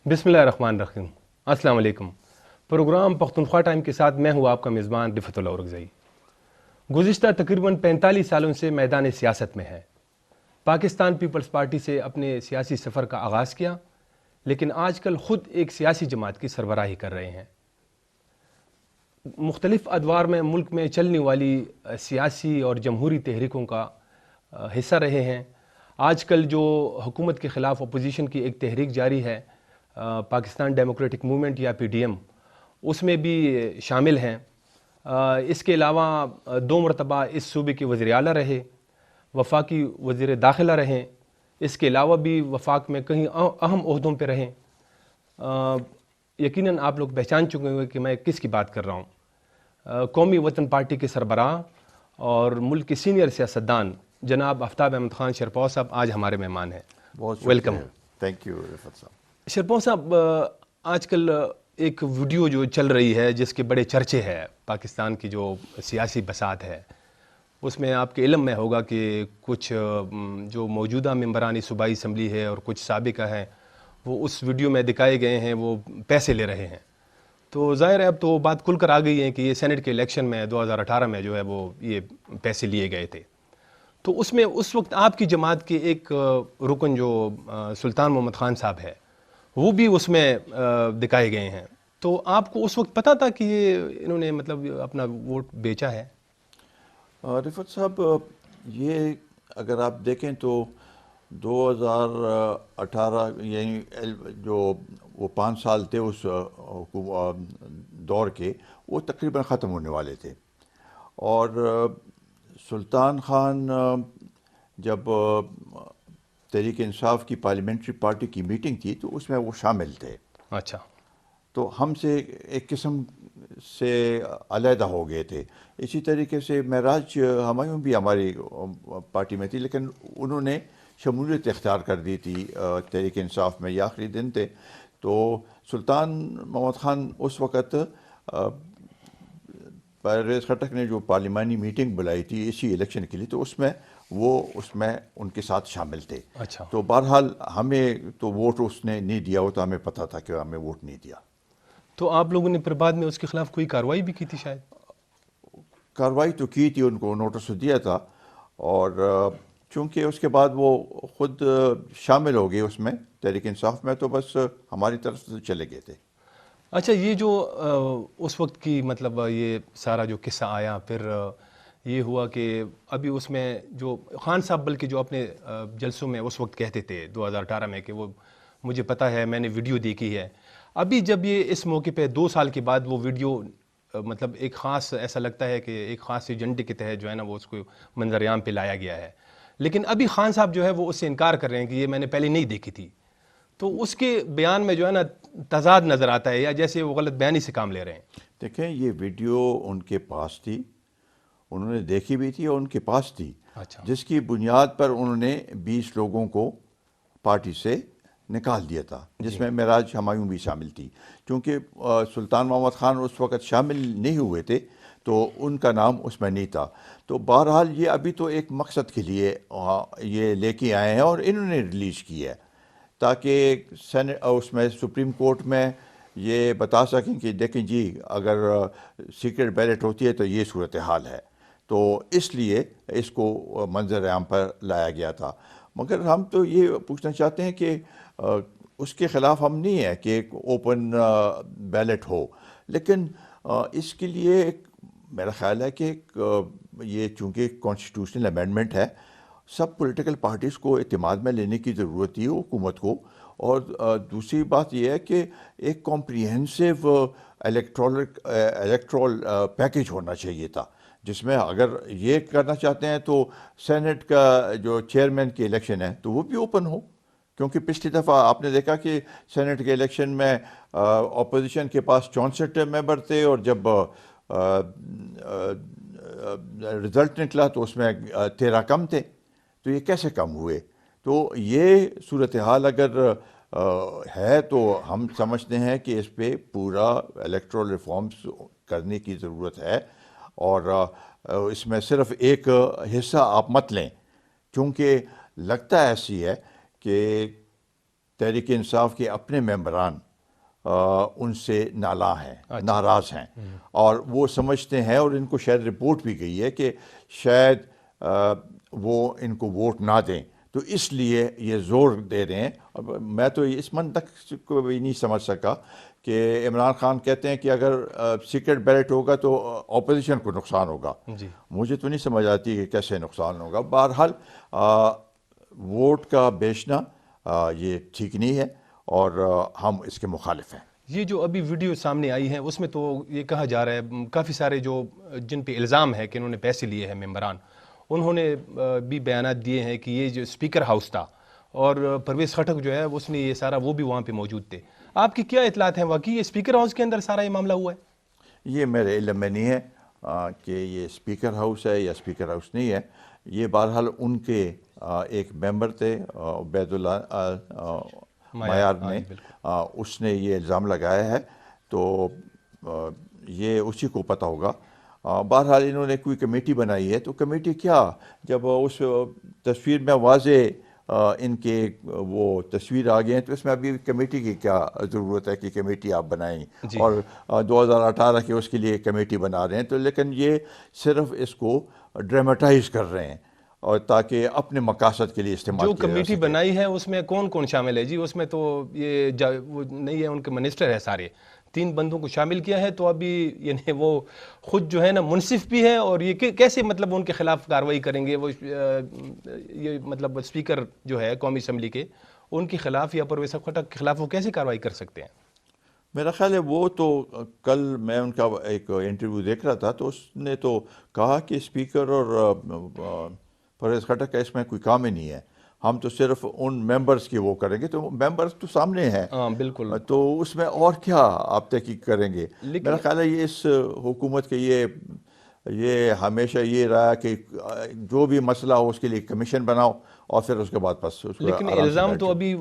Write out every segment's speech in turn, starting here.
بسم اللہ الرحمن الرحیم۔ السلام علیکم۔ پروگرام پختونخوا ٹائم کے ساتھ میں ہوں آپ کا میزبان رفعت اللہ اورکزئی۔ گزشتہ تقریباً 45 سالوں سے میدان سیاست میں ہے۔ پاکستان پیپلز پارٹی سے اپنے سیاسی سفر کا آغاز کیا، لیکن آج کل خود ایک سیاسی جماعت کی سربراہی کر رہے ہیں۔ مختلف ادوار میں ملک میں چلنے والی سیاسی اور جمہوری تحریکوں کا حصہ رہے ہیں۔ آج کل جو حکومت کے خلاف اپوزیشن کی ایک تحریک جاری ہے، پاکستان ڈیموکریٹک موومنٹ یا PDM، اس میں بھی شامل ہیں۔ اس کے علاوہ 2 مرتبہ اس صوبے کے وزیر اعلیٰ رہے، وفاقی وزیر داخلہ رہیں، اس کے علاوہ بھی وفاق میں کئی اہم عہدوں پہ رہیں۔ یقیناً آپ لوگ پہچان چکے ہوئے کہ میں کس کی بات کر رہا ہوں۔ قومی وطن پارٹی کے سربراہ اور ملک کے سینئر سیاستدان جناب آفتاب احمد خان شرپور صاحب آج ہمارے مہمان ہیں۔ بہت ویلکم۔ تھینک یو رفعت صاحب۔ شرپور صاحب، آج کل ایک ویڈیو جو چل رہی ہے جس کے بڑے چرچے ہے، پاکستان کی جو سیاسی بساط ہے، اس میں آپ کے علم میں ہوگا کہ کچھ جو موجودہ ممبران صوبائی اسمبلی ہے اور کچھ سابقہ ہیں، وہ اس ویڈیو میں دکھائے گئے ہیں وہ پیسے لے رہے ہیں۔ تو ظاہر ہے اب تو بات کھل کر آ گئی ہے کہ یہ سینٹ کے الیکشن میں 2018 میں جو ہے وہ یہ پیسے لیے گئے تھے۔ تو اس میں اس وقت آپ کی جماعت کے ایک رکن جو سلطان محمد خان صاحب ہے، وہ بھی اس میں دکھائے گئے ہیں۔ تو آپ کو اس وقت پتہ تھا کہ یہ انہوں نے مطلب اپنا ووٹ بیچا ہے؟ رفعت صاحب، یہ اگر آپ دیکھیں تو 2018 یعنی جو وہ 5 سال تھے اس دور کے، وہ تقریباً ختم ہونے والے تھے، اور سلطان خان جب تحریک انصاف کی پارلیمنٹری پارٹی کی میٹنگ تھی تو اس میں وہ شامل تھے۔ اچھا۔ تو ہم سے ایک قسم سے علیحدہ ہو گئے تھے۔ اسی طریقے سے معراج ہمایوں بھی ہماری پارٹی میں تھی، لیکن انہوں نے شمولیت اختیار کر دی تھی تحریک انصاف میں، یہ آخری دن تھے۔ تو سلطان محمد خان اس وقت پرویز خٹک نے جو پارلیمانی میٹنگ بلائی تھی اسی الیکشن کے لیے، تو اس میں ان کے ساتھ شامل تھے۔ اچھا۔ تو بہرحال ہمیں تو ووٹ اس نے نہیں دیا، وہ تو ہمیں پتہ تھا کہ ہمیں ووٹ نہیں دیا۔ تو آپ لوگوں نے پھر بعد میں اس کے خلاف کوئی کارروائی بھی کی تھی شاید؟ کارروائی تو کی تھی، ان کو نوٹس دیا تھا، اور چونکہ اس کے بعد وہ خود شامل ہو گئے اس میں تحریک انصاف میں، تو بس ہماری طرف سے چلے گئے تھے۔ اچھا، یہ جو اس وقت کی مطلب یہ سارا جو قصہ آیا، پھر یہ ہوا کہ ابھی اس میں جو خان صاحب بلکہ جو اپنے جلسوں میں اس وقت کہتے تھے 2018 میں کہ وہ مجھے پتہ ہے، میں نے ویڈیو دیکھی ہے، ابھی جب یہ اس موقع پہ 2 سال کے بعد وہ ویڈیو مطلب ایک خاص ایسا لگتا ہے کہ ایک خاص ایجنڈے کے تحت جو ہے نا وہ اس کو منظر عام پہ لایا گیا ہے، لیکن ابھی خان صاحب جو ہے وہ اس سے انکار کر رہے ہیں کہ یہ میں نے پہلے نہیں دیکھی تھی۔ تو اس کے بیان میں جو ہے نا تضاد نظر آتا ہے، یا جیسے وہ غلط بیانی سے کام لے رہے ہیں۔ دیکھیں، یہ ویڈیو ان کے پاس تھی، انہوں نے دیکھی بھی تھی اور ان کے پاس تھی، اچھا۔ جس کی بنیاد پر انہوں نے 20 لوگوں کو پارٹی سے نکال دیا تھا، جس میں معراج ہمایوں بھی شامل تھی۔ چونکہ سلطان محمد خان اس وقت شامل نہیں ہوئے تھے تو ان کا نام اس میں نہیں تھا۔ تو بہرحال یہ ابھی تو ایک مقصد کے لیے یہ لے کے آئے ہیں اور انہوں نے ریلیز کی ہے، تاکہ اس میں سپریم کورٹ میں یہ بتا سکیں کہ دیکھیں جی، اگر سیکرٹ بیلٹ ہوتی ہے تو یہ صورتحال ہے۔ تو اس لیے اس کو منظر عام پر لایا گیا تھا۔ مگر ہم تو یہ پوچھنا چاہتے ہیں کہ اس کے خلاف ہم نہیں ہیں کہ ایک اوپن بیلٹ ہو، لیکن اس کے لیے میرا خیال ہے کہ یہ چونکہ کانسٹیٹیوشنل امینڈمنٹ ہے، سب پولیٹیکل پارٹیز کو اعتماد میں لینے کی ضرورت تھی، حکومت کو۔ اور دوسری بات یہ ہے کہ ایک کمپریہنسو الیکٹرول پیکیج ہونا چاہیے تھا، جس میں اگر یہ کرنا چاہتے ہیں تو سینٹ کا جو چیئرمین کی الیکشن ہے تو وہ بھی اوپن ہو، کیونکہ پچھلی دفعہ آپ نے دیکھا کہ سینٹ کے الیکشن میں اپوزیشن کے پاس 64 ممبر تھے، اور جب رزلٹ نکلا تو اس میں 13 کم تھے۔ تو یہ کیسے کم ہوئے؟ تو یہ صورتحال اگر ہے تو ہم سمجھتے ہیں کہ اس پہ پورا الیکٹرل ریفارمز کرنے کی ضرورت ہے، اور اس میں صرف ایک حصہ آپ مت لیں، کیونکہ لگتا ایسی ہے کہ تحریک انصاف کے اپنے ممبران ان سے نالاں ہیں، ناراض ہیں، اور وہ سمجھتے ہیں، اور ان کو شاید رپورٹ بھی گئی ہے کہ شاید وہ ان کو ووٹ نہ دیں، تو اس لیے یہ زور دے رہے ہیں. میں تو اس منطق کو بھی نہیں سمجھ سکا کہ عمران خان کہتے ہیں کہ اگر سیکرٹ بیلٹ ہوگا تو اپوزیشن کو نقصان ہوگا. جی مجھے تو نہیں سمجھ آتی کہ کیسے نقصان ہوگا. بہرحال ووٹ کا بیچنا یہ ٹھیک نہیں ہے، اور ہم اس کے مخالف ہیں. یہ جو ابھی ویڈیو سامنے آئی ہے اس میں تو یہ کہا جا رہا ہے کافی سارے جو جن پہ الزام ہے کہ انہوں نے پیسے لیے ہیں ممبران، انہوں نے بھی بیانات دیے ہیں کہ یہ جو اسپیکر ہاؤس تھا اور پرویز خٹک جو ہے اس نے یہ سارا، وہ بھی وہاں پہ موجود تھے. آپ کی کیا اطلاعات ہیں واقعی یہ اسپیکر ہاؤس کے اندر سارا یہ معاملہ ہوا ہے؟ یہ میرے علم میں نہیں ہے کہ یہ اسپیکر ہاؤس ہے یا اسپیکر ہاؤس نہیں ہے. یہ بہرحال ان کے ایک ممبر تھے عبید اللہ معیار نے، اس نے یہ الزام لگایا ہے، تو یہ اسی کو پتہ ہوگا. بہرحال انہوں نے کوئی کمیٹی بنائی ہے، تو کمیٹی کیا، جب اس تصویر میں واضح ان کے وہ تصویر آ گئے ہیں، تو اس میں ابھی کمیٹی کی کیا ضرورت ہے کہ کمیٹی آپ بنائیں، اور 2018 کے اس کے لیے کمیٹی بنا رہے ہیں. تو لیکن یہ صرف اس کو ڈراماٹائز کر رہے ہیں، اور تاکہ اپنے مقاصد کے لیے استعمال جو کیا جا کمیٹی سکے. بنائی ہے اس میں کون کون شامل ہے جی؟ اس میں تو یہ وہ نہیں ہے، ان کے منسٹر ہے سارے، 3 بندوں کو شامل کیا ہے. تو ابھی یعنی وہ خود جو ہے نا منصف بھی ہے، اور یہ کیسے مطلب ان کے خلاف کارروائی کریں گے؟ وہ یہ مطلب اسپیکر جو ہے قومی اسمبلی کے، ان کے خلاف یا پرویز خٹک کے خلاف وہ کیسے کارروائی کر سکتے ہیں؟ میرا خیال ہے وہ تو کل میں ان کا ایک انٹرویو دیکھ رہا تھا، تو اس نے تو کہا کہ اسپیکر اور پرویز خٹک کا اس میں کوئی کام ہی نہیں ہے، ہم تو صرف ان ممبرز کی وہ کریں گے. تو ممبرز تو سامنے ہیں، ہاں بالکل. تو اس میں اور کیا آپ تحقیق کریں گے؟ میرا خیال ہے یہ اس حکومت کے یہ ہمیشہ یہ رہا کہ جو بھی مسئلہ ہو اس کے لیے کمیشن بناؤ، اور پھر اس کے بعد بس اس کو لیکن آرام سے الزام بیٹھ تو جاؤ. ابھی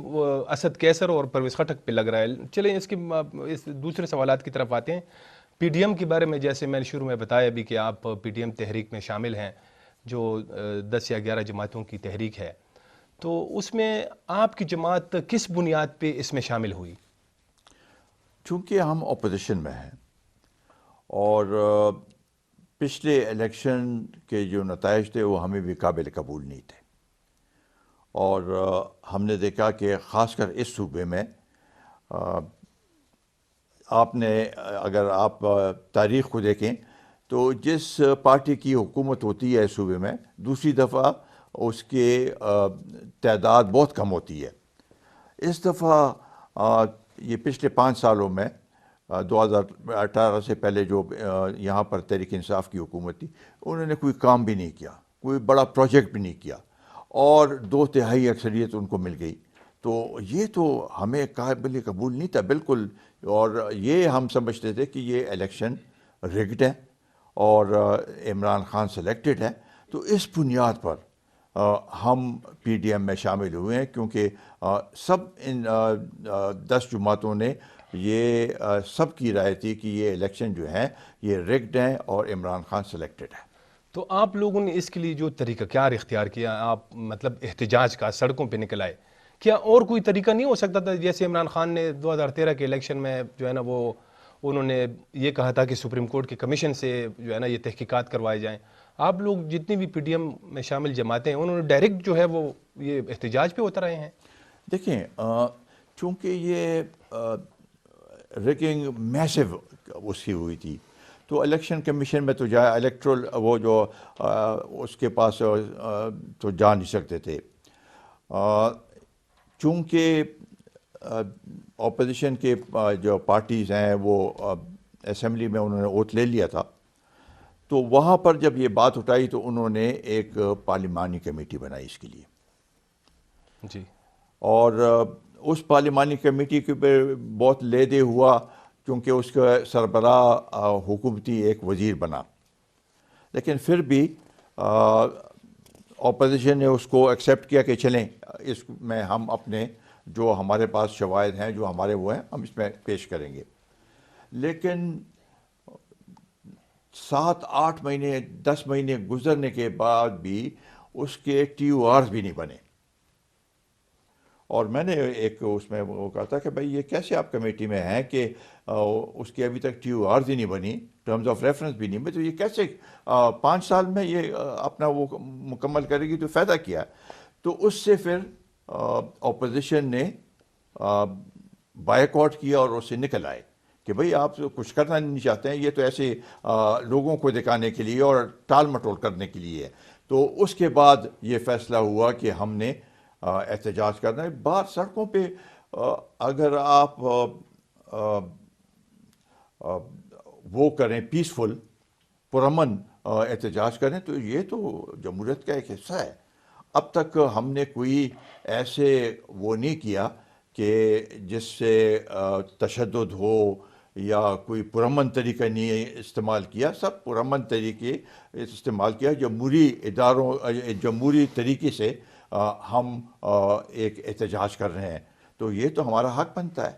اسد کیسر اور پرویز خٹک پہ لگ رہا ہے. چلیں اس دوسرے سوالات کی طرف آتے ہیں. پی ڈی ایم کے بارے میں جیسے میں نے شروع میں بتایا بھی کہ آپ پی ڈی ایم تحریک میں شامل ہیں، جو 10 یا 11 جماعتوں کی تحریک ہے، تو اس میں آپ کی جماعت کس بنیاد پہ اس میں شامل ہوئی؟ چونکہ ہم اپوزیشن میں ہیں، اور پچھلے الیکشن کے جو نتائج تھے وہ ہمیں بھی قابل قبول نہیں تھے، اور ہم نے دیکھا کہ خاص کر اس صوبے میں آپ نے اگر آپ تاریخ کو دیکھیں تو جس پارٹی کی حکومت ہوتی ہے صوبے میں، دوسری دفعہ اس کے تعداد بہت کم ہوتی ہے. اس دفعہ یہ پچھلے 5 سالوں میں 2018 سے پہلے جو یہاں پر تحریک انصاف کی حکومت تھی، انہوں نے کوئی کام بھی نہیں کیا، کوئی بڑا پروجیکٹ بھی نہیں کیا، اور 2/3 اکثریت ان کو مل گئی. تو یہ تو ہمیں قابل قبول نہیں تھا بالکل، اور یہ ہم سمجھتے تھے کہ یہ الیکشن ریگڈ ہے اور عمران خان سلیکٹڈ ہے. تو اس بنیاد پر ہم پی ڈی ایم میں شامل ہوئے ہیں، کیونکہ سب ان 10 جماعتوں نے یہ سب کی رائے تھی کہ یہ الیکشن جو ہیں یہ ریگڈ ہیں اور عمران خان سلیکٹڈ ہے. تو آپ لوگوں نے اس کے لیے جو طریقہ کار اختیار کیا، آپ مطلب احتجاج کا، سڑکوں پہ نکل آئے، کیا اور کوئی طریقہ نہیں ہو سکتا تھا؟ جیسے عمران خان نے 2013 کے الیکشن میں جو ہے نا وہ انہوں نے یہ کہا تھا کہ سپریم کورٹ کے کمیشن سے جو ہے نا یہ تحقیقات کروائے جائیں. آپ لوگ جتنی بھی پی ڈی ایم میں شامل جماعتیں ہیں، انہوں نے ڈائریکٹ جو ہے وہ یہ احتجاج پہ اتر آئے ہیں. دیکھیں چونکہ یہ ریگنگ میسو اس کی ہوئی تھی، تو الیکشن کمیشن میں تو جائے الیکٹرل وہ جو اس کے پاس تو جا نہیں سکتے تھے. چونکہ اپوزیشن کے جو پارٹیز ہیں وہ اسمبلی میں انہوں نے اوت لے لیا تھا، تو وہاں پر جب یہ بات اٹھائی تو انہوں نے ایک پارلیمانی کمیٹی بنائی اس کے لیے. جی. اور اس پارلیمانی کمیٹی کے پر بہت لے دے ہوا، کیونکہ اس کا سربراہ حکومتی ایک وزیر بنا. لیکن پھر بھی اپوزیشن نے اس کو ایکسیپٹ کیا کہ چلیں اس میں ہم اپنے جو ہمارے پاس شواہد ہیں، جو ہمارے وہ ہیں، ہم اس میں پیش کریں گے. لیکن 7-8 مہینے 10 مہینے گزرنے کے بعد بھی اس کے ٹی او آرز بھی نہیں بنے، اور میں نے ایک اس میں وہ کہا تھا کہ بھائی یہ کیسے آپ کمیٹی میں ہیں کہ اس کی ابھی تک TORs ہی نہیں بنی, ٹرمز آف ریفرنس بھی نہیں بنی, تو یہ کیسے 5 سال میں یہ اپنا وہ مکمل کرے گی, تو فائدہ کیا؟ تو اس سے پھر اپوزیشن نے بائیک آؤٹ کیا اور اس سے نکل آئے کہ بھئی آپ کچھ کرنا نہیں چاہتے ہیں, یہ تو ایسے لوگوں کو دکھانے کے لیے اور ٹال مٹول کرنے کے لیے ہے. تو اس کے بعد یہ فیصلہ ہوا کہ ہم نے احتجاج کرنا ہے. باہر سڑکوں پہ اگر آپ وہ کریں, پیسفل پرامن احتجاج کریں, تو یہ تو جمہوریت کا ایک حصہ ہے. اب تک ہم نے کوئی ایسے وہ نہیں کیا کہ جس سے تشدد ہو یا کوئی پرامن طریقہ نہیں استعمال کیا. سب پرامن طریقے استعمال کیا, جمہوری طریقے سے ہم ایک احتجاج کر رہے ہیں, تو یہ تو ہمارا حق بنتا ہے.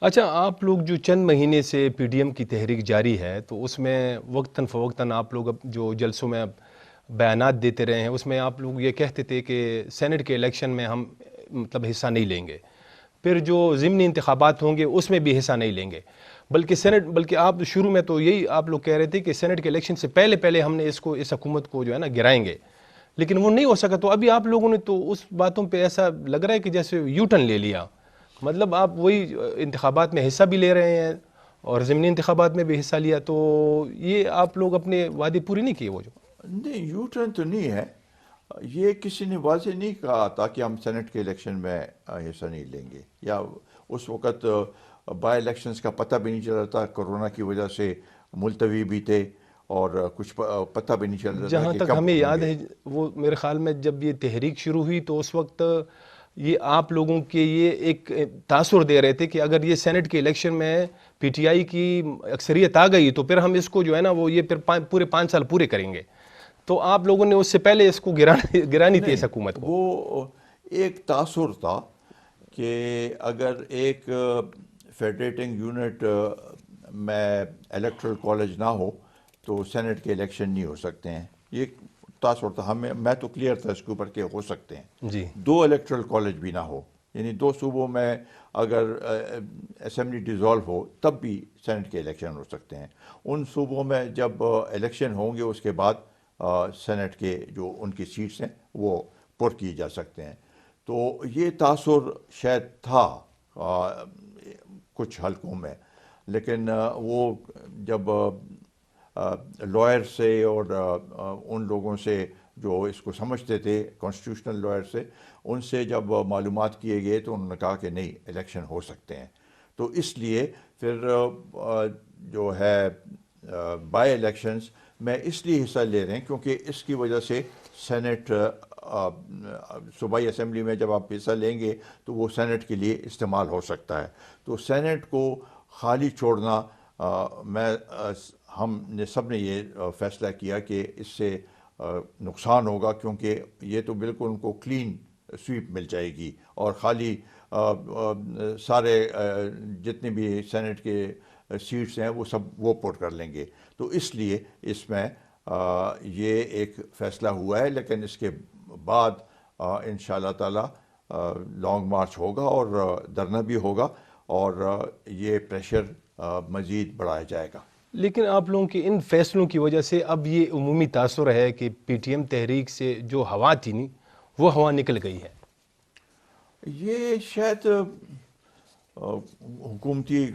اچھا, آپ لوگ جو چند مہینے سے PTM کی تحریک جاری ہے, تو اس میں وقتاً فوقتاً آپ لوگ جو جلسوں میں بیانات دیتے رہے ہیں, اس میں آپ لوگ یہ کہتے تھے کہ سینٹ کے الیکشن میں ہم مطلب حصہ نہیں لیں گے, پھر جو ضمنی انتخابات ہوں گے اس میں بھی حصہ نہیں لیں گے, بلکہ آپ شروع میں تو یہی آپ لوگ کہہ رہے تھے کہ سینٹ کے الیکشن سے پہلے ہم نے اس حکومت کو جو ہے نا گرائیں گے, لیکن وہ نہیں ہو سکا. تو ابھی آپ لوگوں نے تو اس باتوں پہ ایسا لگ رہا ہے کہ جیسے یو ٹرن لے لیا, مطلب آپ وہی انتخابات میں حصہ بھی لے رہے ہیں اور ضمنی انتخابات میں بھی حصہ لیا, تو یہ آپ لوگ اپنے وعدے پوری نہیں کیے. وہ جو نہیں, یو ٹرن تو نہیں ہے, یہ کسی نے واضح نہیں کہا تھا کہ ہم سینٹ کے الیکشن میں حصہ نہیں لیں گے, یا اس وقت بائی الیکشنز کا پتہ بھی نہیں چل رہا تھا, کرونا کی وجہ سے ملتوی بھی تھے اور کچھ پتہ بھی نہیں چل رہا تھا جہاں کہ تک کب ہمیں ہوں یاد گے. ہے, وہ میرے خیال میں جب یہ تحریک شروع ہوئی تو اس وقت یہ آپ لوگوں کے یہ ایک تاثر دے رہے تھے کہ اگر یہ سینٹ کے الیکشن میں PTI کی اکثریت آ گئی تو پھر ہم اس کو جو ہے نا وہ یہ پھر پورے 5 سال پورے کریں گے. تو آپ لوگوں نے اس سے پہلے اس کو گرانی تھی اس نہیں, حکومت کو. وہ ایک تاثر تھا کہ اگر ایک فیڈریٹنگ یونٹ میں الیکٹرل کالج نہ ہو تو سینٹ کے الیکشن نہیں ہو سکتے ہیں. یہ تاثر تھا میں تو کلیئر تھا اس کے اوپر کہ ہو سکتے ہیں. جی, 2 الیکٹرل کالج بھی نہ ہو, یعنی 2 صوبوں میں اگر اسمبلی ڈیزالو ہو تب بھی سینٹ کے الیکشن ہو سکتے ہیں. ان صوبوں میں جب الیکشن ہوں گے اس کے بعد سینٹ کے جو ان کی سیٹس ہیں وہ پر کیے جا سکتے ہیں. تو یہ تاثر شاید تھا کچھ حلقوں میں, لیکن وہ جب لائر سے اور ان لوگوں سے جو اس کو سمجھتے تھے, کانسٹیٹیوشنل لائر سے, ان سے جب معلومات کیے گئے تو انہوں نے کہا کہ نہیں, الیکشن ہو سکتے ہیں. تو اس لیے پھر جو ہے بائی الیکشنز میں اس لیے حصہ لے رہے ہیں کیونکہ اس کی وجہ سے سینٹ صوبائی اسمبلی میں جب آپ حصہ لیں گے تو وہ سینٹ کے لیے استعمال ہو سکتا ہے. تو سینٹ کو خالی چھوڑنا, ہم نے سب نے یہ فیصلہ کیا کہ اس سے نقصان ہوگا, کیونکہ یہ تو بالکل ان کو کلین سویپ مل جائے گی اور خالی سارے جتنے بھی سینٹ کے سیٹس ہیں وہ سب وہ پوٹ کر لیں گے. تو اس لیے اس میں یہ ایک فیصلہ ہوا ہے, لیکن اس کے بعد انشاءاللہ تعالی لانگ مارچ ہوگا اور دھرنا بھی ہوگا اور یہ پریشر مزید بڑھایا جائے گا. لیکن آپ لوگوں کے ان فیصلوں کی وجہ سے اب یہ عمومی تاثر ہے کہ PTM تحریک سے جو ہوا تھی نہیں وہ ہوا نکل گئی ہے. یہ شاید حکومتی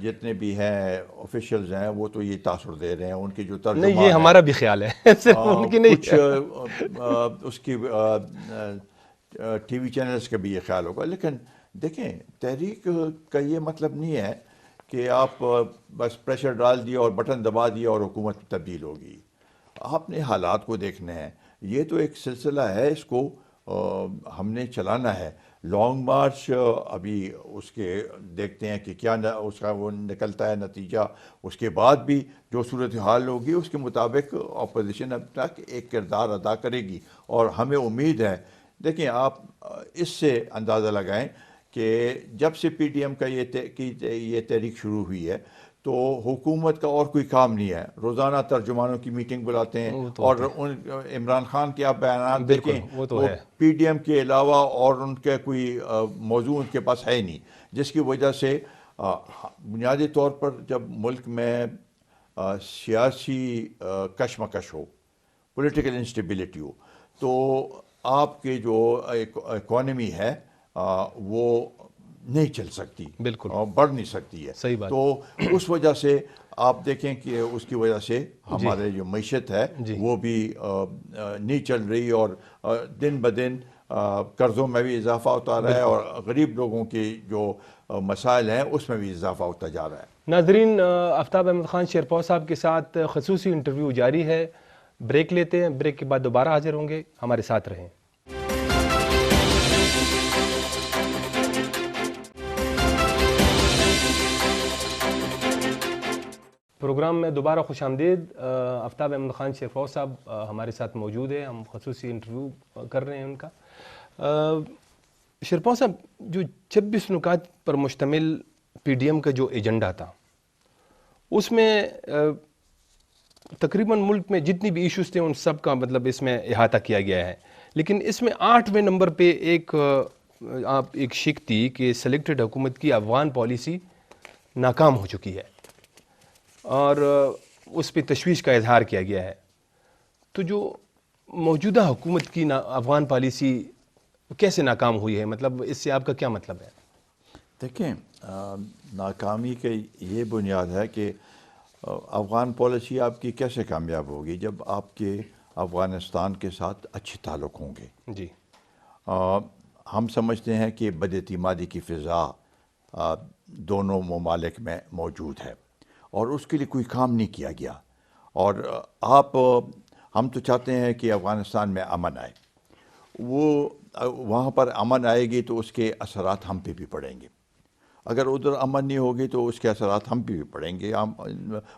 جتنے بھی ہیں آفیشیلز ہیں وہ تو یہ تاثر دے رہے ہیں, ان کی جو ترجمان نہیں, یہ ہمارا بھی خیال ہے, صرف ان کی نہیں. کچھ اس کی TV چینلز کا بھی یہ خیال ہوگا. لیکن دیکھیں, تحریک کا یہ مطلب نہیں ہے کہ آپ بس پریشر ڈال دیے اور بٹن دبا دیے اور حکومت تبدیل ہوگی. آپ نے حالات کو دیکھنا ہے, یہ تو ایک سلسلہ ہے, اس کو ہم نے چلانا ہے. لانگ مارچ ابھی اس کے دیکھتے ہیں کہ کیا اس کا وہ نکلتا ہے نتیجہ. اس کے بعد بھی جو صورتحال ہوگی اس کے مطابق اپوزیشن اب تک ایک کردار ادا کرے گی اور ہمیں امید ہے. دیکھیں, آپ اس سے اندازہ لگائیں کہ جب سے PTM کا یہ تحریک شروع ہوئی ہے تو حکومت کا اور کوئی کام نہیں ہے، روزانہ ترجمانوں کی میٹنگ بلاتے ہیں، اور ان عمران خان کے آپ بیانات دیکھیں، وہ تو وہ ہے پی ڈی ایم کے علاوہ اور ان کے کوئی موضوع ان کے پاس ہے نہیں، جس کی وجہ سے بنیادی طور پر جب ملک میں سیاسی کشمکش ہو، پولیٹیکل انسٹیبلٹی ہو، تو آپ کی جو اکانومی ہے وہ نہیں چل سکتی، بالکل بڑھ نہیں سکتی ہے. صحیح بات. تو اس وجہ سے آپ دیکھیں کہ اس کی وجہ سے ہمارے جو معیشت ہے وہ بھی نہیں چل رہی، اور دن بدن قرضوں میں بھی اضافہ ہوتا رہا ہے، اور غریب لوگوں کے جو مسائل ہیں اس میں بھی اضافہ ہوتا جا رہا ہے. ناظرین، آفتاب احمد خان شیرپور صاحب کے ساتھ خصوصی انٹرویو جاری ہے. بریک لیتے ہیں، بریک کے بعد دوبارہ حاضر ہوں گے، ہمارے ساتھ رہیں. پروگرام میں دوبارہ خوش آمدید. آفتاب احمد خان شیرپور صاحب ہمارے ساتھ موجود ہیں، ہم خصوصی انٹرویو کر رہے ہیں ان کا. شیرپور صاحب، جو 26 نکات پر مشتمل پی ڈی ایم کا جو ایجنڈا تھا، اس میں تقریباً ملک میں جتنی بھی ایشوز تھے ان سب کا مطلب اس میں احاطہ کیا گیا ہے، لیکن اس میں 8ویں نمبر پہ ایک شک تھی کہ سلیکٹڈ حکومت کی افغان پالیسی ناکام ہو چکی ہے، اور اس پہ تشویش کا اظہار کیا گیا ہے. تو جو موجودہ حکومت کی افغان پالیسی کیسے ناکام ہوئی ہے، مطلب اس سے آپ کا کیا مطلب ہے؟ دیکھیں، ناکامی کی یہ بنیاد ہے کہ افغان پالیسی آپ کی کیسے کامیاب ہوگی جب آپ کے افغانستان کے ساتھ اچھے تعلق ہوں گے. جی. ہم سمجھتے ہیں کہ بد اعتمادی کی فضا دونوں ممالک میں موجود ہے، اور اس کے لیے کوئی کام نہیں کیا گیا. اور ہم تو چاہتے ہیں کہ افغانستان میں امن آئے. وہاں پر امن آئے گی تو اس کے اثرات ہم پہ بھی پڑیں گے. اگر ادھر امن نہیں ہوگی تو اس کے اثرات ہم پہ بھی پڑیں گے،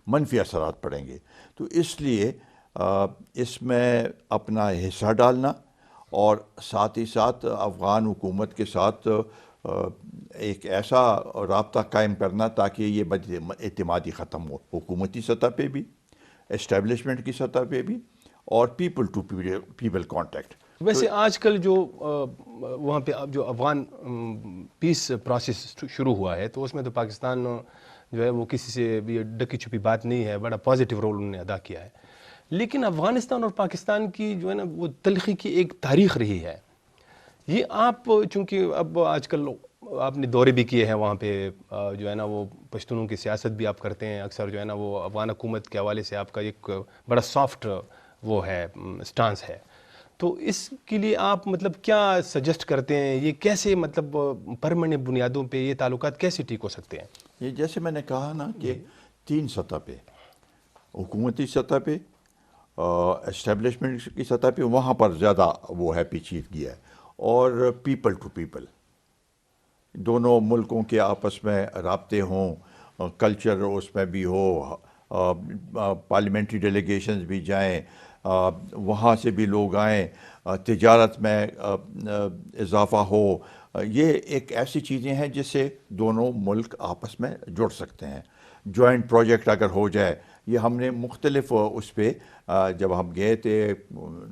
منفی اثرات پڑیں گے. تو اس لیے اس میں اپنا حصہ ڈالنا، اور ساتھ ہی ساتھ افغان حکومت کے ساتھ ایک ایسا رابطہ قائم کرنا تاکہ یہ بد اعتمادی ختم ہو، حکومتی سطح پہ بھی، اسٹیبلشمنٹ کی سطح پہ بھی، اور پیپل ٹو پیپل کانٹیکٹ. ویسے آج کل جو وہاں پہ جو افغان پیس پروسیس شروع ہوا ہے، تو اس میں تو پاکستان جو ہے وہ کسی سے بھی ڈکی چھپی بات نہیں ہے، بڑا پازیٹیو رول انہوں نے ادا کیا ہے. لیکن افغانستان اور پاکستان کی جو ہے نا وہ تلخی کی ایک تاریخ رہی ہے. یہ آپ چونکہ اب آج کل آپ نے دورے بھی کیے ہیں وہاں پہ، جو ہے نا وہ پشتونوں کی سیاست بھی آپ کرتے ہیں اکثر، جو ہے نا وہ افغان حکومت کے حوالے سے آپ کا ایک بڑا سافٹ وہ ہے سٹانس ہے. تو اس کے لیے آپ مطلب کیا سجیسٹ کرتے ہیں؟ یہ کیسے مطلب پرماننٹ بنیادوں پہ یہ تعلقات کیسے ٹھیک ہو سکتے ہیں؟ یہ جیسے میں نے کہا نا کہ 3 سطح پہ، حکومتی سطح پہ، اسٹیبلشمنٹ کی سطح پہ، وہاں پر زیادہ وہ ہے پیچیدگی ہے، اور پیپل ٹو پیپل، دونوں ملکوں کے آپس میں رابطے ہوں، کلچر اس میں بھی ہو، پارلیمنٹری ڈیلیگیشنز بھی جائیں، وہاں سے بھی لوگ آئیں، تجارت میں اضافہ ہو. یہ ایک ایسی چیزیں ہیں جس سے دونوں ملک آپس میں جڑ سکتے ہیں. جوائنٹ پروجیکٹ اگر ہو جائے، یہ ہم نے مختلف اس پہ جب ہم گئے تھے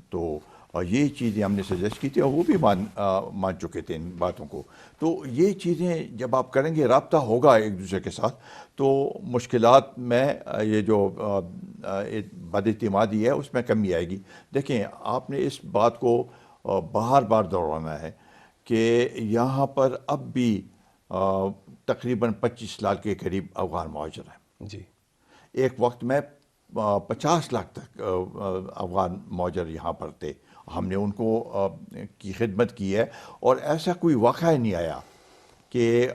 تو یہ چیزیں ہم نے سجیسٹ کی تھی، اور وہ بھی مان چکے تھے ان باتوں کو. تو یہ چیزیں جب آپ کریں گے، رابطہ ہوگا ایک دوسرے کے ساتھ، تو مشکلات میں یہ جو بد اعتمادی ہے اس میں کمی آئے گی. دیکھیں، آپ نے اس بات کو بار بار دہرانا ہے کہ یہاں پر اب بھی تقریباً 25 لاکھ کے قریب افغان مہاجر ہیں. جی. ایک وقت میں 50 لاکھ تک افغان مہاجر یہاں پر تھے. ہم نے ان کو کی خدمت کی ہے، اور ایسا کوئی واقعہ نہیں آیا کہ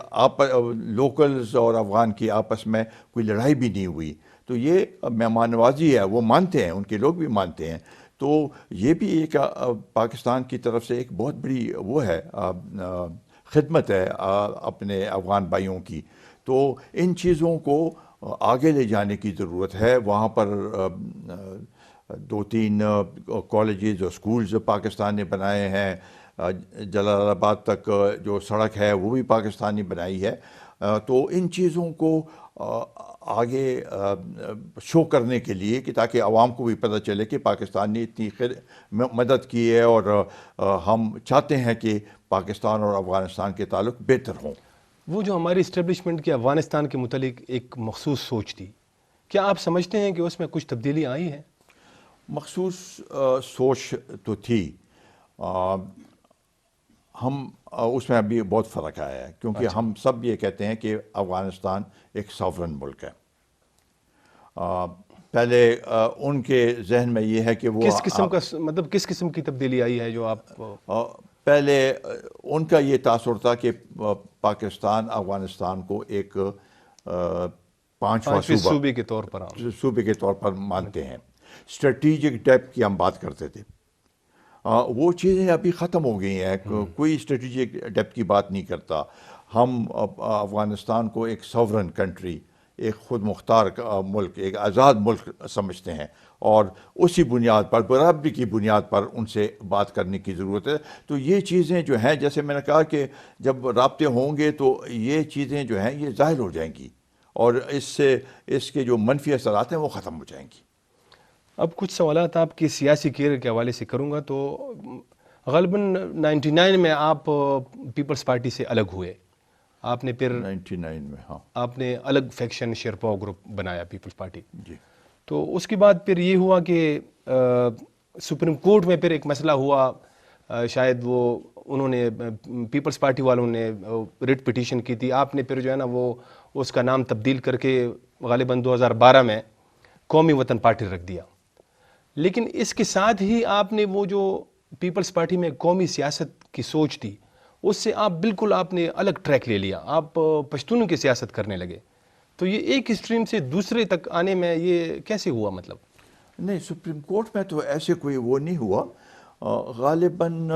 لوکلز اور افغان کی آپس میں کوئی لڑائی بھی نہیں ہوئی. تو یہ مہمان نوازی ہے، وہ مانتے ہیں، ان کے لوگ بھی مانتے ہیں. تو یہ بھی ایک پاکستان کی طرف سے ایک بہت بڑی وہ ہے، خدمت ہے اپنے افغان بھائیوں کی. تو ان چیزوں کو آگے لے جانے کی ضرورت ہے. وہاں پر 2-3 کالجز اور سکولز پاکستان نے بنائے ہیں. جلال آباد تک جو سڑک ہے وہ بھی پاکستان نے بنائی ہے. تو ان چیزوں کو آگے شو کرنے کے لیے کہ تاکہ عوام کو بھی پتہ چلے کہ پاکستان نے اتنی مدد کی ہے اور ہم چاہتے ہیں کہ پاکستان اور افغانستان کے تعلق بہتر ہوں. وہ جو ہماری اسٹیبلشمنٹ کی افغانستان کے متعلق ایک مخصوص سوچ تھی، کیا آپ سمجھتے ہیں کہ اس میں کچھ تبدیلی آئی ہے؟ مخصوص سوچ تو تھی، ہم اس میں ابھی بہت فرق آیا ہے کیونکہ ہم سب یہ کہتے ہیں کہ افغانستان ایک ساورن ملک ہے. پہلے ان کے ذہن میں یہ ہے کہ وہ کس قسم کا مطلب کس قسم کی تبدیلی آئی ہے جو آپ پہلے ان کا یہ تاثر تھا کہ پاکستان افغانستان کو ایک پانچواں صوبے کے طور پر صوبے کے طور پر مانتے ہیں. اسٹریٹجک ڈیپتھ کی ہم بات کرتے تھے، وہ چیزیں ابھی ختم ہو گئی ہیں. کوئی اسٹریٹجک ڈیپتھ کی بات نہیں کرتا. ہم افغانستان کو ایک ساورن کنٹری، ایک خود مختار ملک، ایک آزاد ملک سمجھتے ہیں اور اسی بنیاد پر، برابری کی بنیاد پر ان سے بات کرنے کی ضرورت ہے. تو یہ چیزیں جو ہیں، جیسے میں نے کہا کہ جب رابطے ہوں گے تو یہ چیزیں جو ہیں یہ ظاہر ہو جائیں گی اور اس سے اس کے جو منفی اثرات ہیں وہ ختم ہو جائیں گی. اب کچھ سوالات آپ کی سیاسی کیریئر کے حوالے سے کروں گا. تو غالباً 99 میں آپ پیپلز پارٹی سے الگ ہوئے. آپ نے پھر 99 میں آپ نے الگ فیکشن شیرپا گروپ بنایا پیپلز پارٹی. جی. تو اس کے بعد پھر یہ ہوا کہ سپریم کورٹ میں پھر ایک مسئلہ ہوا، شاید وہ انہوں نے پیپلز پارٹی والوں نے ریٹ پٹیشن کی تھی. آپ نے پھر جو ہے نا وہ اس کا نام تبدیل کر کے غالباً 2012 میں قومی وطن پارٹی رکھ دیا. لیکن اس کے ساتھ ہی آپ نے وہ جو پیپلز پارٹی میں قومی سیاست کی سوچ تھی اس سے آپ بالکل آپ نے الگ ٹریک لے لیا، آپ پشتونوں کی سیاست کرنے لگے. تو یہ ایک اسٹریم سے دوسرے تک آنے میں یہ کیسے ہوا؟ مطلب نہیں، سپریم کورٹ میں تو ایسے کوئی وہ نہیں ہوا. غالباً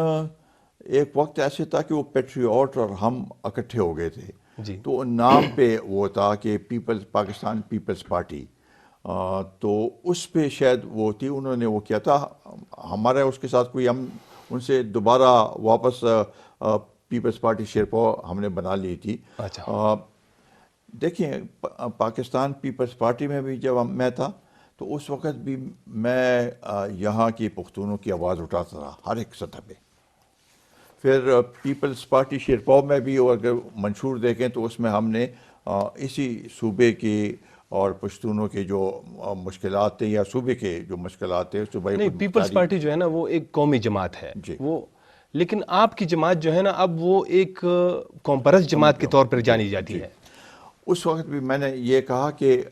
ایک وقت ایسے تھا کہ وہ پیٹریوٹ اور ہم اکٹھے ہو گئے تھے. جی. تو نام پہ وہ تھا کہ پاکستان پیپلز پارٹی. تو اس پہ شاید وہ تھی، انہوں نے وہ کیا تھا. ہمارا اس کے ساتھ کوئی، ہم ان سے دوبارہ واپس پیپلز پارٹی شیرپا ہم نے بنا لی تھی. اچھا. دیکھیں، پاکستان پیپلز پارٹی میں بھی جب میں تھا تو اس وقت بھی میں یہاں کی پختونوں کی آواز اٹھاتا رہا ہر ایک سطح پہ. پھر پیپلز پارٹی شیرپا میں بھی اگر منشور دیکھیں تو اس میں ہم نے اسی صوبے کی اور پشتونوں کے جو مشکلات تھے یا صوبے کے جو مشکلات تھے، صوبائی نہیں، پیپلز پارٹی جو ہے نا وہ ایک قومی جماعت ہے. جی. وہ لیکن آپ کی جماعت جو ہے نا اب وہ ایک کمپرس جماعت کے طور پر جانی جاتی ہے. اس وقت بھی میں نے یہ کہا کہ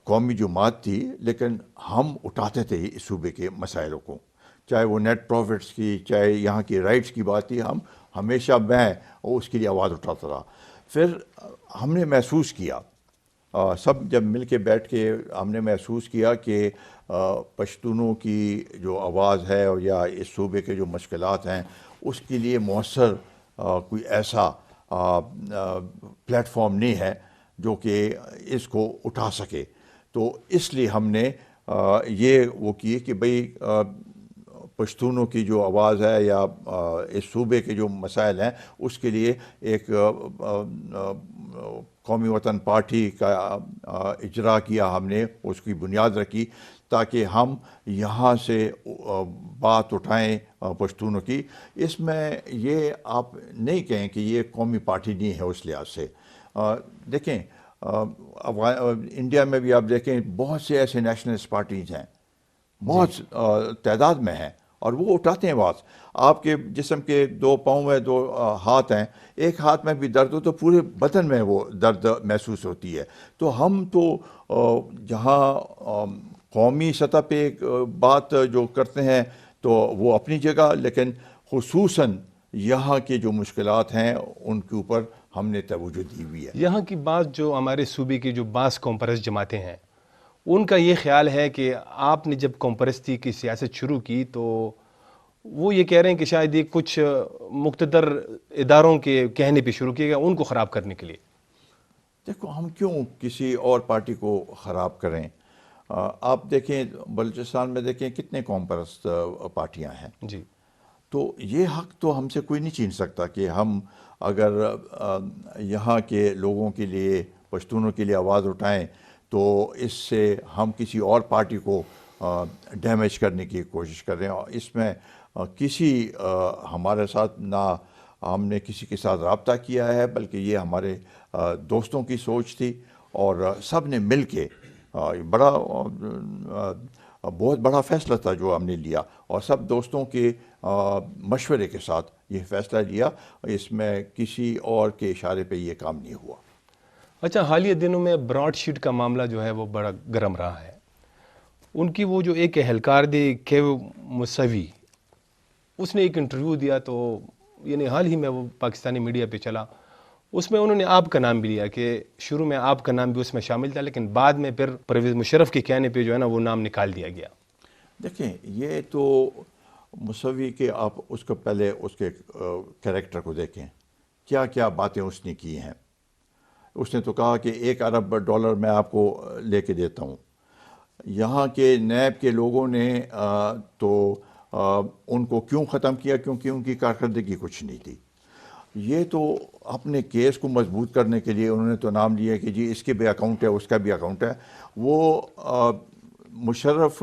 قومی جماعت تھی لیکن ہم اٹھاتے تھے اس صوبے کے مسائلوں کو، چاہے وہ نیٹ پروفٹس کی، چاہے یہاں کی رائٹس کی بات تھی. ہم ہمیشہ میں اس کے لیے آواز اٹھاتا رہا. پھر ہم نے محسوس کیا، سب جب مل کے بیٹھ کے ہم نے محسوس کیا کہ پشتونوں کی جو آواز ہے یا اس صوبے کے جو مشکلات ہیں اس کے لیے مؤثر کوئی ایسا پلیٹ فارم نہیں ہے جو کہ اس کو اٹھا سکے. تو اس لیے ہم نے یہ وہ کیے کہ بھئی پشتونوں کی جو آواز ہے یا اس صوبے کے جو مسائل ہیں اس کے لیے ایک قومی وطن پارٹی کا اجرا کیا. ہم نے اس کی بنیاد رکھی تاکہ ہم یہاں سے بات اٹھائیں پشتونوں کی. اس میں یہ آپ نہیں کہیں کہ یہ قومی پارٹی نہیں ہے اس لحاظ سے. دیکھیں، انڈیا میں بھی آپ دیکھیں بہت سے ایسے نیشنلسٹ پارٹیز ہیں، بہت تعداد میں ہیں اور وہ اٹھاتے ہیں بات. آپ کے جسم کے 2 پاؤں میں 2 ہاتھ ہیں، ایک ہاتھ میں بھی درد ہو تو پورے بدن میں وہ درد محسوس ہوتی ہے. تو ہم تو جہاں قومی سطح پہ ایک بات جو کرتے ہیں تو وہ اپنی جگہ، لیکن خصوصاً یہاں کے جو مشکلات ہیں ان کے اوپر ہم نے توجہ دی ہوئی ہے. یہاں کی بات جو ہمارے صوبے کی جو بعض کمپرس جماعتیں ہیں ان کا یہ خیال ہے کہ آپ نے جب کمپرستی کی سیاست شروع کی تو وہ یہ کہہ رہے ہیں کہ شاید یہ کچھ مقتدر اداروں کے کہنے پہ شروع کیا گیا ان کو خراب کرنے کے لیے. دیکھو، ہم کیوں کسی اور پارٹی کو خراب کریں؟ آپ دیکھیں بلوچستان میں دیکھیں کتنے کمپرست پارٹیاں ہیں. جی. تو یہ حق تو ہم سے کوئی نہیں چھین سکتا کہ ہم اگر یہاں کے لوگوں کے لیے، پشتونوں کے لیے آواز اٹھائیں تو اس سے ہم کسی اور پارٹی کو ڈیمیج کرنے کی کوشش کر رہے ہیں. اور اس میں کسی ہمارے ساتھ نہ ہم نے کسی کے ساتھ رابطہ کیا ہے، بلکہ یہ ہمارے دوستوں کی سوچ تھی، اور سب نے مل کے بہت بڑا فیصلہ تھا جو ہم نے لیا، اور سب دوستوں کے مشورے کے ساتھ یہ فیصلہ لیا. اس میں کسی اور کے اشارے پہ یہ کام نہیں ہوا. اچھا، حالیہ دنوں میں براڈ شیٹ کا معاملہ جو ہے وہ بڑا گرم رہا ہے. ان کی وہ جو ایک اہلکار دی کیو موسوی، اس نے ایک انٹرویو دیا، تو یعنی حال ہی میں وہ پاکستانی میڈیا پہ چلا. اس میں انہوں نے آپ کا نام بھی لیا کہ شروع میں آپ کا نام بھی اس میں شامل تھا، لیکن بعد میں پھر پرویز مشرف کے کہنے پہ جو ہے نا وہ نام نکال دیا گیا. دیکھیں، یہ تو موسوی کے آپ اس کو پہلے اس کے کریکٹر کو دیکھیں، کیا کیا باتیں اس نے کی ہیں. اس نے تو کہا کہ $1 ارب میں آپ کو لے کے دیتا ہوں. یہاں کے نیب کے لوگوں نے تو ان کو کیوں ختم کیا؟ کیونکہ ان کی کارکردگی کچھ نہیں تھی. یہ تو اپنے کیس کو مضبوط کرنے کے لیے انہوں نے تو نام لیا کہ جی اس کے بھی اکاؤنٹ ہے، اس کا بھی اکاؤنٹ ہے. وہ مشرف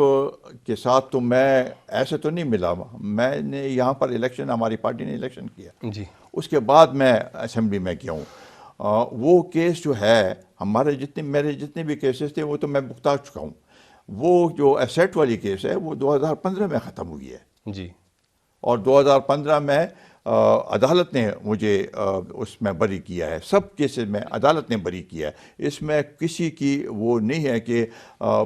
کے ساتھ تو میں ایسے تو نہیں ملا. میں نے یہاں پر الیکشن، ہماری پارٹی نے الیکشن کیا، جی، اس کے بعد میں اسمبلی میں گیا ہوں. وہ کیس جو ہے، میرے جتنے بھی کیسز تھے وہ تو میں بھگتا چکا ہوں. وہ جو ایسیٹ والی کیس ہے وہ 2015 میں ختم ہوئی ہے، جی. اور 2015 میں عدالت نے مجھے اس میں بری کیا ہے. سب کیسز میں عدالت نے بری کیا ہے. اس میں کسی کی وہ نہیں ہے کہ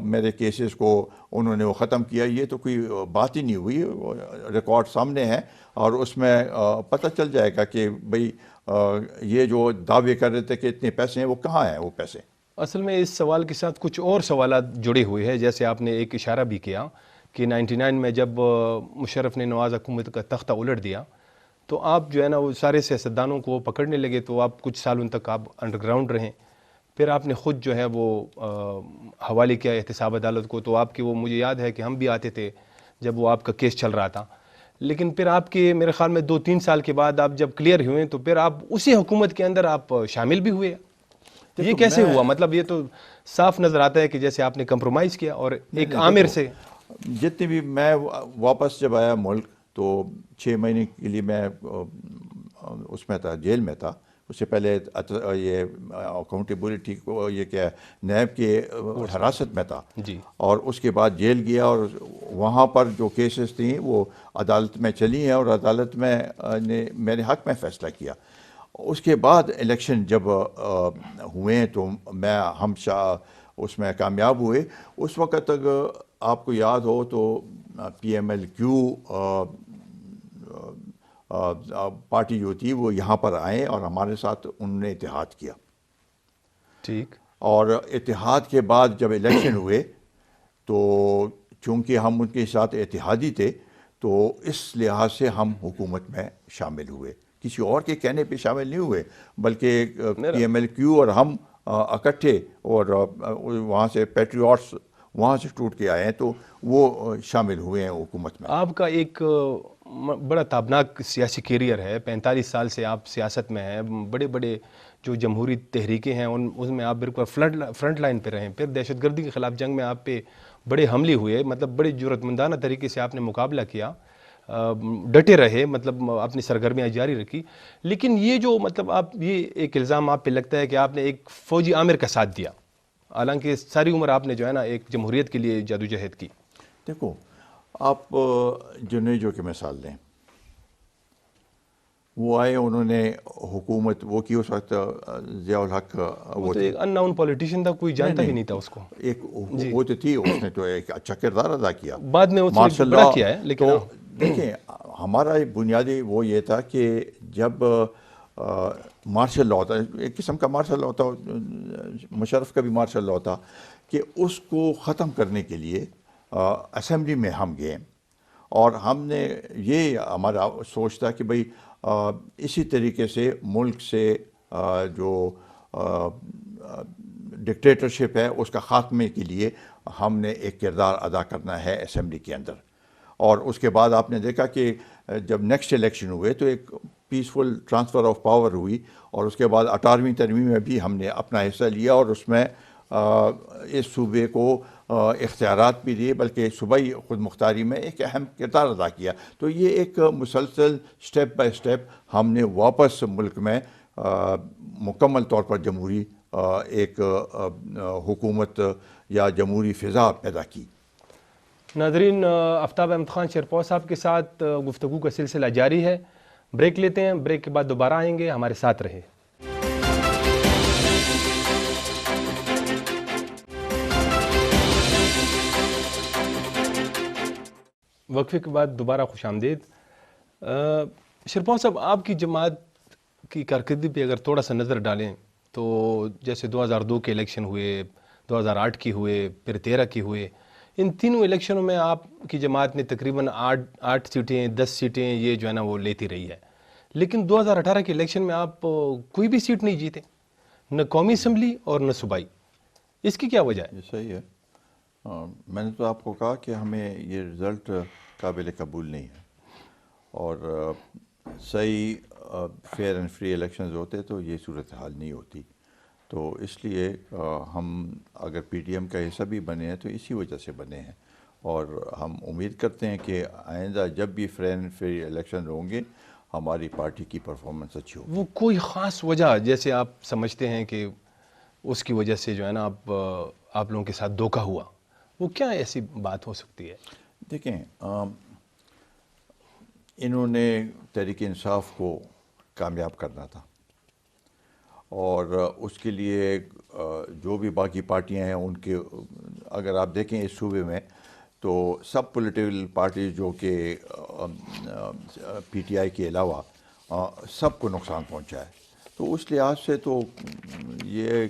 میرے کیسز کو انہوں نے وہ ختم کیا. یہ تو کوئی بات ہی نہیں ہوئی. ریکارڈ سامنے ہے، اور اس میں پتہ چل جائے گا کہ بھئی یہ جو دعوے کر رہے تھے کہ اتنے پیسے ہیں، وہ کہاں ہیں وہ پیسے. اصل میں اس سوال کے ساتھ کچھ اور سوالات جڑے ہوئے ہیں. جیسے آپ نے ایک اشارہ بھی کیا کہ 99 میں جب مشرف نے نواز حکومت کا تختہ الٹ دیا تو آپ جو ہے نا وہ سارے سیاستدانوں کو پکڑنے لگے، تو آپ کچھ سالوں تک آپ انڈر گراؤنڈ رہیں. پھر آپ نے خود جو ہے وہ حوالے کیا احتساب عدالت کو. تو آپ کے وہ، مجھے یاد ہے کہ ہم بھی آتے تھے جب وہ آپ کا کیس چل رہا تھا. لیکن پھر آپ کے میرے خیال میں 2-3 سال کے بعد آپ جب کلیئر ہوئے تو پھر آپ اسی حکومت کے اندر آپ شامل بھی ہوئے. یہ کیسے ہوا؟ مطلب یہ تو صاف نظر آتا ہے کہ جیسے آپ نے کمپرومائز کیا اور ایک عامر سے. جتنی بھی میں واپس جب آیا ملک تو 6 مہینے کے لیے میں اس میں تھا، جیل میں تھا. اس سے پہلے یہ اکاؤنٹیبلٹی کو، یہ کیا نیب کے حراست میں تھا، جی. اور اس کے بعد جیل گیا، اور وہاں پر جو کیسز تھیں وہ عدالت میں چلی ہیں، اور عدالت میں نے میرے حق میں فیصلہ کیا. اس کے بعد الیکشن جب ہوئے ہیں تو ہم اس میں کامیاب ہوئے. اس وقت تک آپ کو یاد ہو تو PMLQ پارٹی جو تھی وہ یہاں پر آئے اور ہمارے ساتھ انہوں نے اتحاد کیا. ٹھیک. اور اتحاد کے بعد جب الیکشن ہوئے تو چونکہ ہم ان کے ساتھ اتحادی تھے تو اس لحاظ سے ہم حکومت میں شامل ہوئے. کسی اور کے کہنے پہ شامل نہیں ہوئے، بلکہ PMLQ اور ہم اکٹھے، اور وہاں سے پیٹریوٹس وہاں سے ٹوٹ کے آئے ہیں تو وہ شامل ہوئے ہیں حکومت میں. آپ کا ایک بڑا تابناک سیاسی کیریئر ہے. 45 سال سے آپ سیاست میں ہیں. بڑے بڑے جو جمہوری تحریکیں ہیں ان میں آپ بالکل فرنٹ لائن پہ رہیں. پھر دہشت گردی کے خلاف جنگ میں آپ پہ بڑے حملے ہوئے، مطلب بڑے جرأتمندانہ طریقے سے آپ نے مقابلہ کیا، ڈٹے رہے، مطلب اپنی سرگرمیاں جاری رکھی. لیکن یہ جو مطلب آپ، یہ ایک الزام آپ پہ لگتا ہے کہ آپ نے ایک فوجی عامر کا ساتھ دیا، حالانکہ ساری عمر آپ نے جو ہے نا ایک جمہوریت کے لیے جدوجہد کی. دیکھو، آپ جنیجو کی مثال لیں. وہ آئے، انہوں نے حکومت وہ کی. اس وقت ضیاء الحق وہ تو ایک ان ناؤن پولیٹیشین تھا، کوئی جانتا بھی نہیں تھا اس کو. ایک وہ تو تھی، اس نے تو ایک اچھا کردار ادا کیا. بعد میں اس نے بڑا کیا ہے. لیکن تو دیکھیں، ہمارا بنیادی وہ یہ تھا کہ جب مارشل لا ہوتا ہے، ایک قسم کا مارشل لا ہوتا، مشرف کا بھی مارشل لا ہوتا، کہ اس کو ختم کرنے کے لیے اسمبلی میں ہم گئے. اور ہم نے یہ ہمارا سوچ تھا کہ بھئی اسی طریقے سے ملک سے جو ڈکٹیٹرشپ ہے اس کا خاتمے کے لیے ہم نے ایک کردار ادا کرنا ہے اسمبلی کے اندر. اور اس کے بعد آپ نے دیکھا کہ جب نیکسٹ الیکشن ہوئے تو ایک پیسفل ٹرانسفر آف پاور ہوئی اور اس کے بعد 18ویں ترمیم میں بھی ہم نے اپنا حصہ لیا اور اس میں اس صوبے کو اختیارات بھی دیے، بلکہ صوبائی خود مختاری میں ایک اہم کردار ادا کیا. تو یہ ایک مسلسل سٹیپ بائی سٹیپ ہم نے واپس ملک میں مکمل طور پر جمہوری ایک حکومت یا جمہوری فضا پیدا کی. ناظرین، آفتاب احمد خان شیرپور صاحب کے ساتھ گفتگو کا سلسلہ جاری ہے. بریک لیتے ہیں، بریک کے بعد دوبارہ آئیں گے، ہمارے ساتھ رہیں. وقفے کے بعد دوبارہ خوش آمدید. شیرپور صاحب، آپ کی جماعت کی کارکردگی پہ اگر تھوڑا سا نظر ڈالیں تو جیسے 2002 کے الیکشن ہوئے، 2008 کی ہوئے، پھر 13 کی ہوئے، ان تینوں الیکشنوں میں آپ کی جماعت نے تقریباً 8 سیٹیں 10 سیٹیں یہ جو ہے نا وہ لیتی رہی ہے. لیکن 2018 کے الیکشن میں آپ کوئی بھی سیٹ نہیں جیتے، نہ قومی اسمبلی اور نہ صوبائی. اس کی کیا وجہ ہے؟ یہ صحیح ہے. میں نے تو آپ کو کہا کہ ہمیں یہ رزلٹ قابل قبول نہیں ہے، اور صحیح فیئر اینڈ فری الیکشنز ہوتے تو یہ صورتحال نہیں ہوتی. تو اس لیے ہم اگر پی ٹی ایم کا حصہ بھی بنے ہیں تو اسی وجہ سے بنے ہیں، اور ہم امید کرتے ہیں کہ آئندہ جب بھی فیئر اینڈ فری الیکشن ہوں گے ہماری پارٹی کی پرفارمنس اچھی ہوگی. وہ کوئی خاص وجہ جیسے آپ سمجھتے ہیں کہ اس کی وجہ سے جو ہے نا آپ لوگوں کے ساتھ دھوکہ ہوا، وہ کیا ایسی بات ہو سکتی ہے؟ دیکھیں، انہوں نے تحریک انصاف کو کامیاب کرنا تھا، اور اس کے لیے جو بھی باقی پارٹیاں ہیں ان کے، اگر آپ دیکھیں اس صوبے میں تو سب پولیٹیکل پارٹیز جو کہ پی ٹی آئی کے علاوہ سب کو نقصان پہنچا ہے. تو اس لحاظ سے تو یہ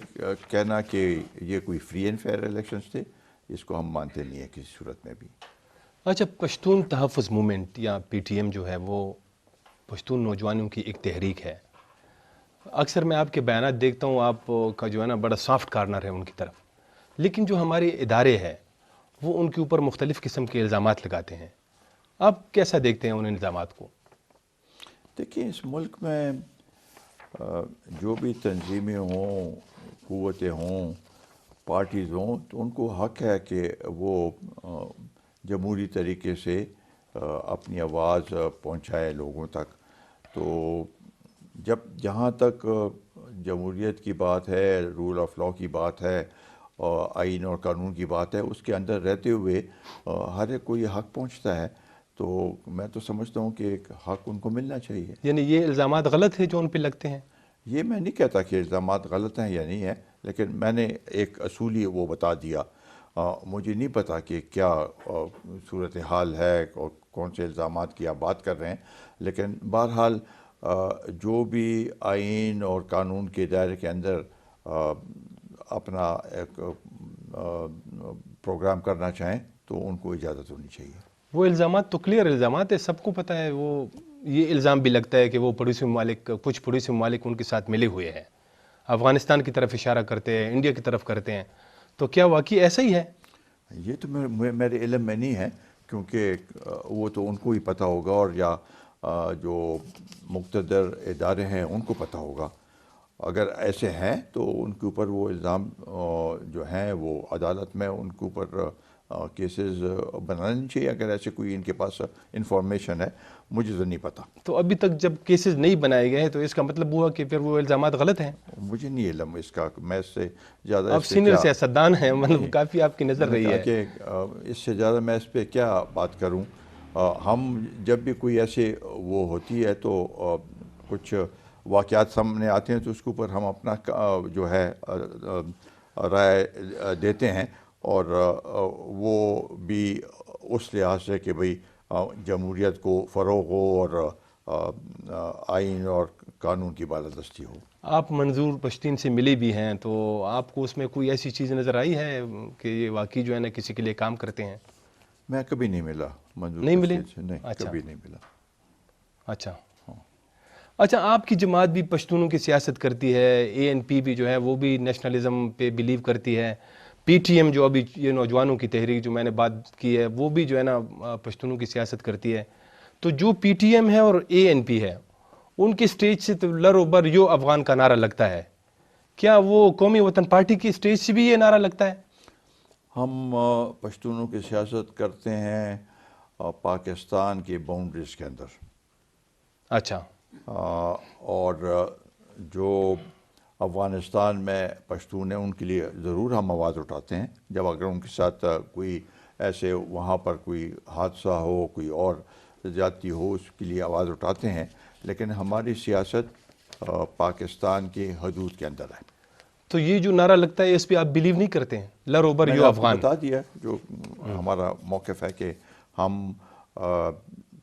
کہنا کہ یہ کوئی فری اینڈ فیئر الیکشنز تھے، اس کو ہم مانتے نہیں ہیں کسی صورت میں بھی. اچھا، پشتون تحفظ موومنٹ یا پی ٹی ایم جو ہے وہ پشتون نوجوانوں کی ایک تحریک ہے. اکثر میں آپ کے بیانات دیکھتا ہوں، آپ کا جو ہے نا بڑا سافٹ کارنر ہے ان کی طرف، لیکن جو ہمارے ادارے ہیں وہ ان کے اوپر مختلف قسم کے الزامات لگاتے ہیں. آپ کیسا دیکھتے ہیں ان الزامات کو؟ دیکھیں، اس ملک میں جو بھی تنظیمیں ہوں، قوتیں ہوں، پارٹیز ہوں، تو ان کو حق ہے کہ وہ جمہوری طریقے سے اپنی آواز پہنچائے لوگوں تک. تو جہاں تک جمہوریت کی بات ہے، رول آف لاء کی بات ہے، آئین اور قانون کی بات ہے، اس کے اندر رہتے ہوئے ہر ایک کو یہ حق پہنچتا ہے. تو میں تو سمجھتا ہوں کہ ایک حق ان کو ملنا چاہیے. یعنی یہ الزامات غلط ہیں جو ان پہ لگتے ہیں؟ یہ میں نہیں کہتا کہ الزامات غلط ہیں یا نہیں ہیں، لیکن میں نے ایک اصولی وہ بتا دیا. مجھے نہیں پتا کہ کیا صورتحال ہے اور کون سے الزامات کی آپ بات کر رہے ہیں، لیکن بہرحال جو بھی آئین اور قانون کے دائرے کے اندر اپنا ایک پروگرام کرنا چاہیں تو ان کو اجازت ہونی چاہیے. وہ الزامات تو کلیئر الزامات ہے، سب کو پتہ ہے. وہ یہ الزام بھی لگتا ہے کہ وہ پڑوسی ممالک، کچھ پڑوسی ممالک ان کے ساتھ ملے ہوئے ہیں، افغانستان کی طرف اشارہ کرتے ہیں، انڈیا کی طرف کرتے ہیں. تو کیا واقعی ایسا ہی ہے؟ یہ تو میرے علم میں نہیں ہے، کیونکہ وہ تو ان کو ہی پتہ ہوگا، اور یا جو مقتدر ادارے ہیں ان کو پتہ ہوگا. اگر ایسے ہیں تو ان کے اوپر وہ الزام جو ہیں وہ عدالت میں ان کے اوپر کیسز بنانے چاہیے، اگر ایسے کوئی ان کے پاس انفارمیشن ہے. مجھے تو نہیں پتہ. تو ابھی تک جب کیسز نہیں بنائے گئے ہیں تو اس کا مطلب ہوا کہ پھر وہ الزامات غلط ہیں؟ مجھے نہیں علم اس کا. میں اس سے زیادہ آپ سینئر سیاستدان ہیں، مطلب کافی آپ کی نظر رہی ہے. کہ اس سے زیادہ میں اس پہ کیا بات کروں. ہم جب بھی کوئی ایسے وہ ہوتی ہے تو کچھ واقعات سامنے آتے ہیں تو اس کے اوپر ہم اپنا جو ہے رائے دیتے ہیں، اور وہ بھی اس لحاظ سے کہ بھئی جمہوریت کو فروغ ہو اور آئین اور قانون کی بالادستی ہو. آپ منظور پشتین سے ملے بھی ہیں، تو آپ کو اس میں کوئی ایسی چیز نظر آئی ہے کہ یہ واقعی جو ہے نا کسی کے لیے کام کرتے ہیں؟ میں کبھی نہیں ملا منظور نہیں ملے؟ پشتین سے. نہیں، کبھی نہیں ملا. اچھا. آپ کی جماعت بھی پشتونوں کی سیاست کرتی ہے، اے این پی بھی جو ہے وہ بھی نیشنلزم پہ بیلیو کرتی ہے، پی ٹی ایم جو ابھی یہ نوجوانوں کی تحریک جو میں نے بات کی ہے وہ بھی جو ہے نا پشتونوں کی سیاست کرتی ہے. تو جو پی ٹی ایم ہے اور اے این پی ہے ان کی اسٹیج سے تو لرو بر یو افغان کا نعرہ لگتا ہے، کیا وہ قومی وطن پارٹی کی اسٹیج سے بھی یہ نعرہ لگتا ہے؟ ہم پشتونوں کی سیاست کرتے ہیں پاکستان کی باؤنڈریز کے اندر، اچھا اور جو افغانستان میں پشتون ہیں ان کے لیے ضرور ہم آواز اٹھاتے ہیں جب اگر ان کے ساتھ کوئی ایسے وہاں پر کوئی حادثہ ہو، کوئی اور زیادتی ہو، اس کے لیے آواز اٹھاتے ہیں، لیکن ہماری سیاست پاکستان کی حدود کے اندر ہے۔ تو یہ جو نعرہ لگتا ہے اس پہ آپ بلیو نہیں کرتے ہیں، لرو بر میں نے یو آپ کو افغان؟ بتا دیا جو ہمارا موقف ہے کہ ہم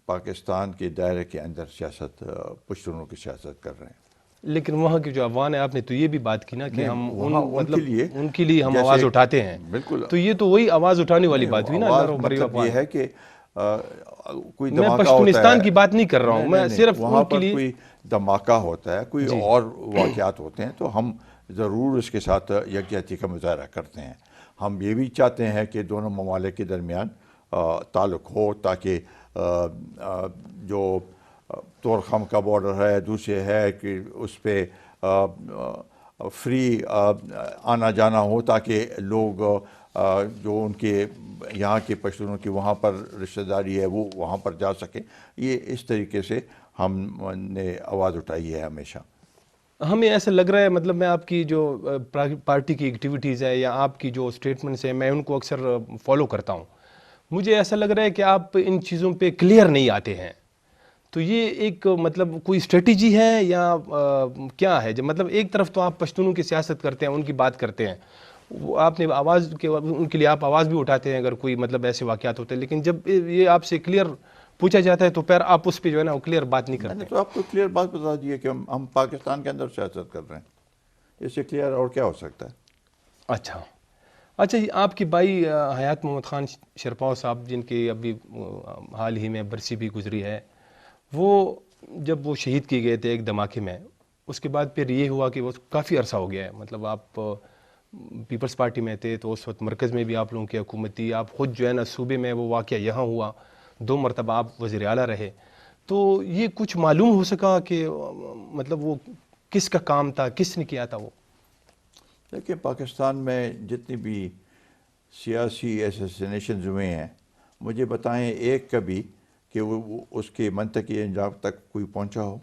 پاکستان کے دائرے کے اندر سیاست، پشتونوں کی سیاست کر رہے ہیں۔ لیکن وہاں کے جو افغان ہیں، آپ نے تو یہ بھی بات کی نا کہ نہیں، ہم وہاں مطلب کے لیے ان کے لیے ہم جیسے آواز اٹھاتے ہیں، بالکل تو یہ تو وہی آواز اٹھانے والی نہیں، بات ہوئی نا، آواز لرو بر یو مطلب یہ افغان۔ ہے کہ کوئی میں دھماکہ ہوتا ہے، پشتونستان کی بات نہیں کر رہا ہوں، میں نہیں صرف وہاں ان کے پر لیے۔ کوئی دھماکہ ہوتا ہے، کوئی جی اور واقعات ہوتے ہیں تو ہم ضرور اس کے ساتھ یکجہتی کا مظاہرہ کرتے ہیں۔ ہم یہ بھی چاہتے ہیں کہ دونوں ممالک کے درمیان تعلق ہو، تاکہ جو طورخم کا بارڈر ہے، دوسرے ہے کہ اس پہ فری آنا جانا ہو، تاکہ لوگ جو ان کے یہاں کے پشتونوں کی وہاں پر رشتہ داری ہے وہ وہاں پر جا سکیں۔ یہ اس طریقے سے ہم نے آواز اٹھائی ہے ہمیشہ۔ ہمیں ایسا لگ رہا ہے، مطلب میں آپ کی جو پارٹی کی ایکٹیویٹیز ہے یا آپ کی جو اسٹیٹمنٹس ہیں، میں ان کو اکثر فالو کرتا ہوں، مجھے ایسا لگ رہا ہے کہ آپ ان چیزوں پہ کلیئر نہیں آتے ہیں۔ تو یہ ایک مطلب کوئی اسٹریٹجی ہے یا کیا ہے؟ جب مطلب ایک طرف تو آپ پشتونوں کی سیاست کرتے ہیں، ان کی بات کرتے ہیں، وہ آپ نے آواز کے ان کے لیے آپ آواز بھی اٹھاتے ہیں اگر کوئی مطلب ایسے واقعات ہوتے ہیں، لیکن جب یہ آپ سے کلیئر پوچھا جاتا ہے تو پھر آپ اس پہ جو ہے نا وہ کلیئر بات نہیں میں نے کرتے ہیں۔ تو آپ کو کلیئر بات بتا دی ہے کہ ہم پاکستان کے اندر سیاست کر رہے ہیں، اس سے کلیئر اور کیا ہو سکتا ہے؟ اچھا یہ آپ کے بھائی حیات محمد خان شرپاؤ صاحب، جن کی ابھی حال ہی میں برسی بھی گزری ہے، وہ جب وہ شہید کیے گئے تھے ایک دھماکے میں، اس کے بعد پھر یہ ہوا کہ وہ کافی عرصہ ہو گیا ہے، مطلب آپ پیپلز پارٹی میں تھے تو اس وقت مرکز میں بھی آپ لوگوں کی حکومت تھی، آپ خود جو ہے نا صوبے میں، وہ واقعہ یہاں ہوا، 2 مرتبہ آپ وزیر اعلیٰ رہے، تو یہ کچھ معلوم ہو سکا کہ مطلب وہ کس کا کام تھا، کس نے کیا تھا وہ؟ دیکھیں، پاکستان میں جتنی بھی سیاسی ایسوسینیشنز ہوئے ہیں، مجھے بتائیں ایک کبھی کہ وہ اس کے منطقی انجام تک کوئی پہنچا ہو؟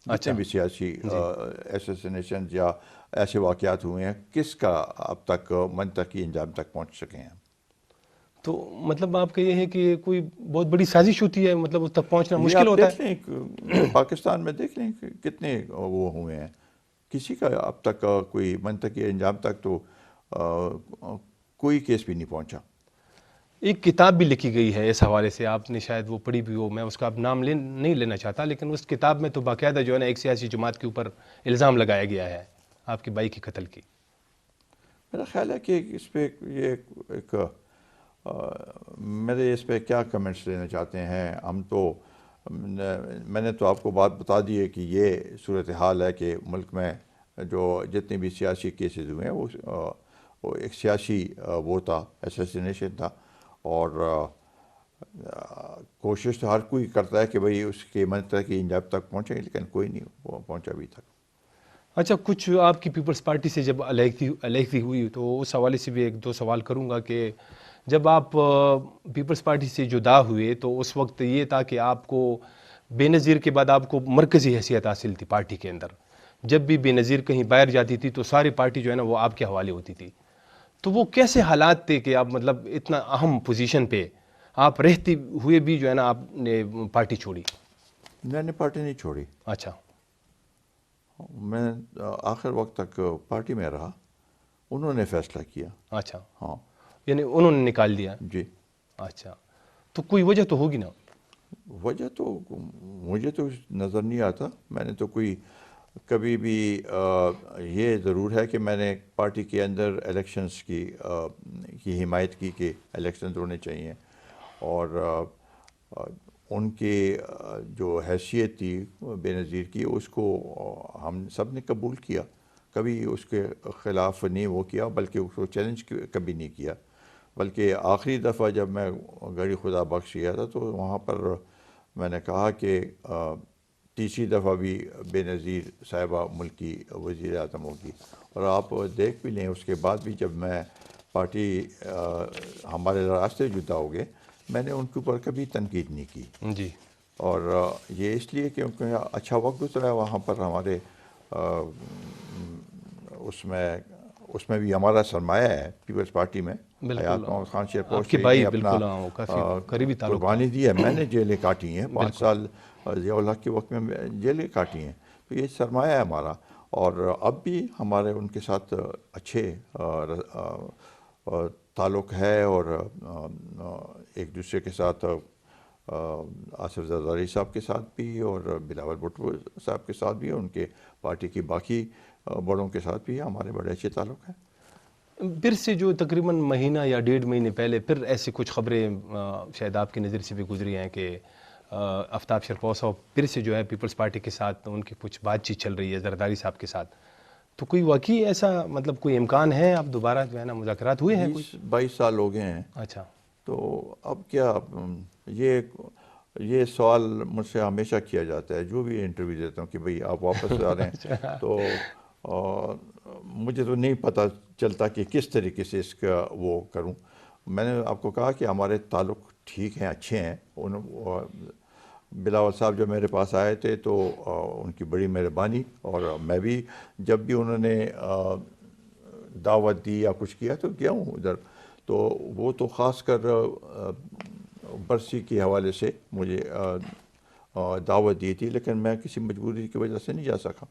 جتنے بھی سیاسی ایسوسینیشنز یا ایسے واقعات ہوئے ہیں، کس کا اب تک منطقی انجام تک پہنچ سکے ہیں؟ تو مطلب آپ کا یہ ہے کہ کوئی بہت بڑی سازش ہوتی ہے، مطلب اس تک پہنچنا یہ مشکل آپ ہوتا دیکھ ہے؟ لیں پاکستان میں، دیکھ لیں کہ کتنے وہ ہوئے ہیں، کسی کا اب تک کوئی منطقی انجام تک تو کوئی کیس بھی نہیں پہنچا۔ ایک کتاب بھی لکھی گئی ہے اس حوالے سے، آپ نے شاید وہ پڑھی بھی ہو، میں اس کا اب نام نہیں لینا چاہتا، لیکن اس کتاب میں تو باقاعدہ جو ہے نا ایک سیاسی جماعت کے اوپر الزام لگایا گیا ہے آپ کے بھائی کے قتل کی۔ میرا خیال ہے کہ اس پہ یہ ایک میرے اس پہ کیا کمنٹس لینا چاہتے ہیں ہم تو، میں نے تو آپ کو بات بتا دی ہے کہ یہ صورتحال ہے کہ ملک میں جو جتنے بھی سیاسی کیسز ہوئے ہیں وہ ایک سیاسی وہ تھا، ایسوسینیشن تھا، اور کوشش تو ہر کوئی کرتا ہے کہ بھئی اس کے منطقی انجام تک پہنچے، لیکن کوئی نہیں پہنچا ابھی تک۔ اچھا، کچھ آپ کی پیپلز پارٹی سے جب علیحدگی ہوئی تو اس حوالے سے بھی 1-2 سوال کروں گا کہ جب آپ پیپلز پارٹی سے جدا ہوئے تو اس وقت یہ تھا کہ آپ کو بے نظیر کے بعد آپ کو مرکزی حیثیت حاصل تھی پارٹی کے اندر، جب بھی بے نظیر کہیں باہر جاتی تھی تو ساری پارٹی جو ہے نا وہ آپ کے حوالے ہوتی تھی، تو وہ کیسے حالات تھے کہ آپ مطلب اتنا اہم پوزیشن پہ آپ رہتے ہوئے بھی جو ہے نا آپ نے پارٹی چھوڑی؟ میں نے پارٹی نہیں چھوڑی، اچھا میں آخر وقت تک پارٹی میں رہا، انہوں نے فیصلہ کیا۔ اچھا، ہاں یعنی انہوں نے نکال دیا؟ جی۔ اچھا، تو کوئی وجہ تو ہوگی نا؟ وجہ تو مجھے تو نظر نہیں آتا، میں نے تو کوئی کبھی بھی یہ ضرور ہے کہ میں نے پارٹی کے اندر الیکشنز کی حمایت کی کہ الیکشنز ہونے چاہیے، اور ان کی جو حیثیت تھی بے نظیر کی اس کو ہم سب نے قبول کیا، کبھی اس کے خلاف نہیں وہ کیا، بلکہ اس کو چیلنج کبھی نہیں کیا، بلکہ آخری دفعہ جب میں گڑھی خدا بخش گیا تھا تو وہاں پر میں نے کہا کہ تیسری دفعہ بھی بے نظیر صاحبہ ملک کی وزیر اعظم ہوگی. اور آپ دیکھ بھی لیں اس کے بعد بھی جب میں پارٹی ہمارے راستے جدا ہو گئے, میں نے ان کے اوپر کبھی تنقید نہیں کی. جی. اور یہ اس لیے کیونکہ اچھا وقت گزرا ہے وہاں پر ہمارے اس میں بھی ہمارا سرمایہ ہے پیپلز پارٹی میں. حیات محمد خان شیرپور آپ کے شہید بھائی نے اپنا بالکل وہ کافی قریبی تعلق تھا. قربانی دی ہے. میں نے جیلیں کاٹی ہیں 5 سال ضیاء الحق کے وقت میں جیلیں کاٹی ہیں. تو یہ سرمایہ ہے ہمارا. اور اب بھی ہمارے ان کے ساتھ اچھے تعلق ہے, اور ایک دوسرے کے ساتھ آصف زرداری صاحب کے ساتھ بھی اور بلاول بھٹو صاحب کے ساتھ بھی, ان کے پارٹی کی باقی بڑوں کے ساتھ بھی ہمارے بڑے اچھے تعلق ہیں. پھر سے جو تقریباً مہینہ یا 1.5 مہینے پہلے پھر ایسی کچھ خبریں شاید آپ کی نظر سے بھی گزری ہیں کہ آفتاب شیرپور صاحب پھر سے جو ہے پیپلز پارٹی کے ساتھ ان کی کچھ بات چیت چل رہی ہے زرداری صاحب کے ساتھ. تو کوئی واقعی ایسا مطلب کوئی امکان ہے آپ دوبارہ جو ہے نا مذاکرات ہوئے ہیں؟ 22 سال ہو گئے ہیں. اچھا. تو اب کیا یہ سوال مجھ سے ہمیشہ کیا جاتا ہے جو بھی انٹرویو دیتا ہوں کہ بھئی آپ واپس آ رہے ہیں. تو مجھے تو نہیں پتہ چلتا کہ کس طریقے سے اس کا وہ کروں. میں نے آپ کو کہا کہ ہمارے تعلق ٹھیک ہیں, اچھے ہیں. بلاول صاحب جب میرے پاس آئے تھے تو ان کی بڑی مہربانی, اور میں بھی جب بھی انہوں نے دعوت دی یا کچھ کیا تو گیا ہوں ادھر. تو وہ تو خاص کر برسی کے حوالے سے مجھے دعوت دی تھی, لیکن میں کسی مجبوری کی وجہ سے نہیں جا سکا.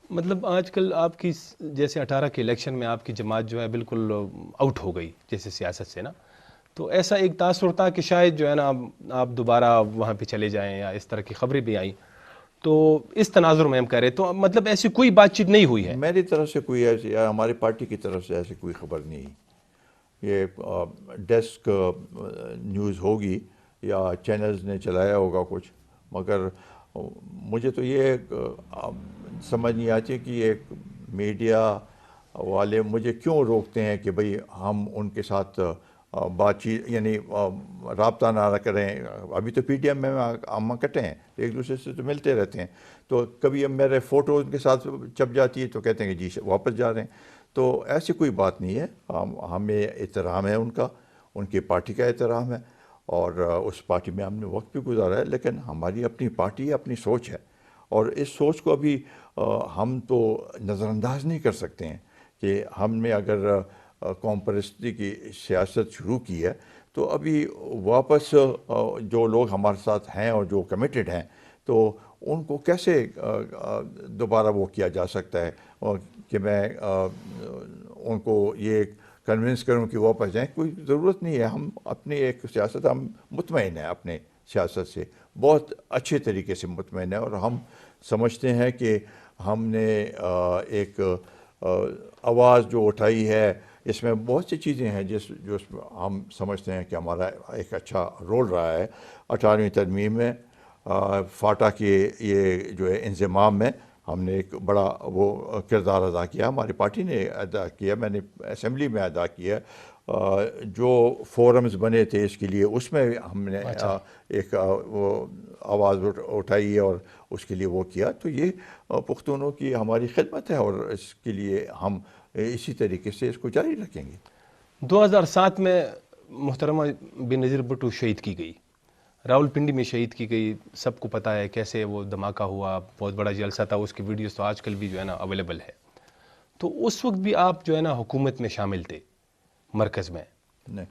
مطلب آج کل آپ کی جیسے 18 کے الیکشن میں آپ کی جماعت جو ہے بالکل آؤٹ ہو گئی جیسے سیاست سے نا, تو ایسا ایک تاثر تھا کہ شاید جو ہے نا آپ دوبارہ وہاں پہ چلے جائیں, یا اس طرح کی خبریں بھی آئیں. تو اس تناظر میں ہم کہہ رہے تو مطلب ایسی کوئی بات چیت نہیں ہوئی ہے میری طرف سے, کوئی ایسی یا ہماری پارٹی کی طرف سے ایسی کوئی خبر نہیں. یہ ڈیسک نیوز ہوگی یا چینلز نے چلایا ہوگا کچھ, مگر مجھے تو یہ سمجھ نہیں آتی کہ یہ میڈیا والے مجھے کیوں روکتے ہیں کہ بھئی ہم ان کے ساتھ بات چیت یعنی رابطہ نہ کریں. ابھی تو پی ٹی ایم میں ہم اکٹھے ہیں, ایک دوسرے سے تو ملتے رہتے ہیں. تو کبھی اب میرے فوٹو ان کے ساتھ چھپ جاتی ہے تو کہتے ہیں کہ جی واپس جا رہے ہیں. تو ایسی کوئی بات نہیں ہے. ہمیں احترام ہے ان کا, ان کی پارٹی کا احترام ہے, اور اس پارٹی میں ہم نے وقت بھی گزارا ہے. لیکن ہماری اپنی پارٹی ہے, اپنی سوچ ہے, اور اس سوچ کو ابھی ہم تو نظر انداز نہیں کر سکتے ہیں کہ ہم نے اگر قوم پرستی کی سیاست شروع کی ہے تو ابھی واپس جو لوگ ہمارے ساتھ ہیں اور جو کمیٹڈ ہیں تو ان کو کیسے دوبارہ وہ کیا جا سکتا ہے, اور کہ میں ان کو یہ کنونس کروں کہ واپس جائیں. کوئی ضرورت نہیں ہے. ہم اپنی ایک سیاست, ہم مطمئن ہیں اپنے سیاست سے, بہت اچھے طریقے سے مطمئن ہیں, اور ہم سمجھتے ہیں کہ ہم نے ایک آواز جو اٹھائی ہے اس میں بہت سی چیزیں ہیں جو ہم سمجھتے ہیں کہ ہمارا ایک اچھا رول رہا ہے 18ویں ترمیم میں. فاٹا کے یہ جو ہے انضمام میں ہم نے ایک بڑا وہ کردار ادا کیا, ہماری پارٹی نے ادا کیا, میں نے اسمبلی میں ادا کیا. جو فورمز بنے تھے اس کے لیے اس میں ہم نے ایک وہ آواز اٹھائی اور اس کے لیے وہ کیا. تو یہ پختونوں کی ہماری خدمت ہے, اور اس کے لیے ہم اسی طریقے سے اس کو جاری رکھیں گے. 2007 میں محترمہ بے نظیر بھٹو شہید کی گئی, راول پنڈی میں شہید کی گئی. سب کو پتہ ہے کیسے وہ دھماکہ ہوا, بہت بڑا جلسہ تھا, اس کی ویڈیوز تو آج کل بھی جو ہے نا اویلیبل ہے. تو اس وقت بھی آپ جو ہے نا حکومت میں شامل تھے مرکز میں؟ نہیں.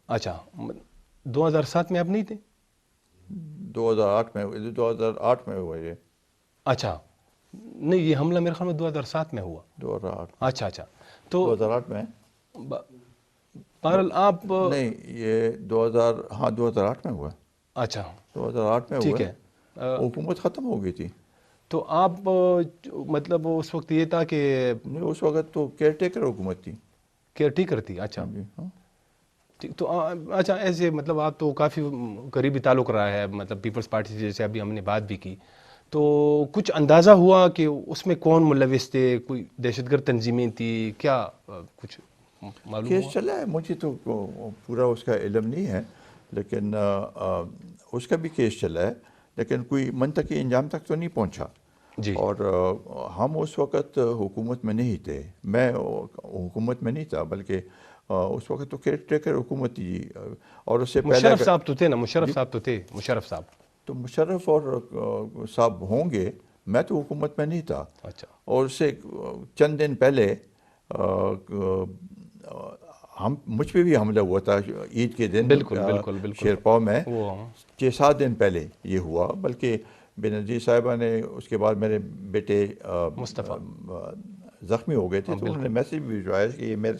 اچھا, 2007 میں آپ نہیں تھے؟ 2008 میں ہوا یہ. اچھا, نہیں یہ حملہ میرے خیال میں 2007 میں ہوا. 2008. اچھا تو 2008 میں بہرحال آپ نہیں, یہ 2008 میں ہوا. اچھا 2008 میں ٹھیک ہوا. ہے. حکومت ختم ہو گئی تھی. تو آپ مطلب اس وقت یہ تھا کہ نہیں, اس وقت تو کیئر ٹیکر حکومت تھی. کیئر ٹیکر تھی. اچھا تو اچھا ایسے مطلب آپ تو کافی قریبی تعلق رہا ہے مطلب پیپلز پارٹی سے, جیسے ابھی ہم نے بات بھی کی. تو کچھ اندازہ ہوا کہ اس میں کون ملوث تھے, کوئی دہشت گرد تنظیمیں تھی کیا, کچھ معلوم کیس ہوا؟ چلا ہے, مجھے تو پورا اس کا علم نہیں ہے, لیکن اس کا بھی کیس چلا ہے. لیکن کوئی منطقی انجام تک تو نہیں پہنچا. جی. اور ہم اس وقت حکومت میں نہیں تھے, میں حکومت میں نہیں تھا, بلکہ اس وقت تو کیئر ٹیکر حکومت تھی. اور اس سے پہلے مشرف صاحب تو تھے نا, مشرف صاحب تو تھے, مشرف صاحب. تو مشرف اور صاحب ہوں گے, میں تو حکومت میں نہیں تھا. اچھا. اور اس سے چند دن پہلے مجھ پہ بھی حملہ ہوا تھا عید کے دن. بالکل بالکل بالکل. شیرپاؤ میں وہ 6-7 دن پہلے یہ ہوا, بلکہ بے نظیر صاحبہ نے اس کے بعد میرے بیٹے مصطفیٰ زخمی ہو گئے تھے, تو انہوں نے میسیج بھی بھجوایا کہ یہ میرے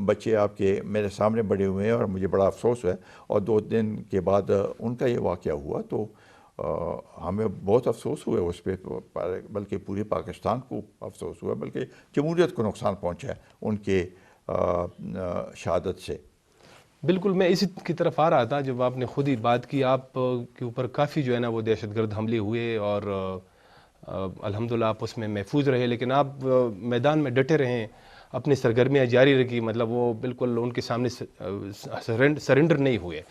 بچے آپ کے میرے سامنے بڑے ہوئے ہیں اور مجھے بڑا افسوس ہے. اور 2 دن کے بعد ان کا یہ واقعہ ہوا, تو ہمیں بہت افسوس ہوئے اس پہ, بلکہ پورے پاکستان کو افسوس ہوا, بلکہ جمہوریت کو نقصان پہنچا ہے ان کے شہادت سے. بالکل, میں اسی کی طرف آ رہا تھا جب آپ نے خود ہی بات کی. آپ کے اوپر کافی جو ہے نا وہ دہشت گرد حملے ہوئے اور الحمدللہ آپ اس میں محفوظ رہے, لیکن آپ میدان میں ڈٹے رہیں, اپنی سرگرمیاں جاری رکھی, مطلب وہ بالکل ان کے سامنے سرنڈر نہیں ہوئے.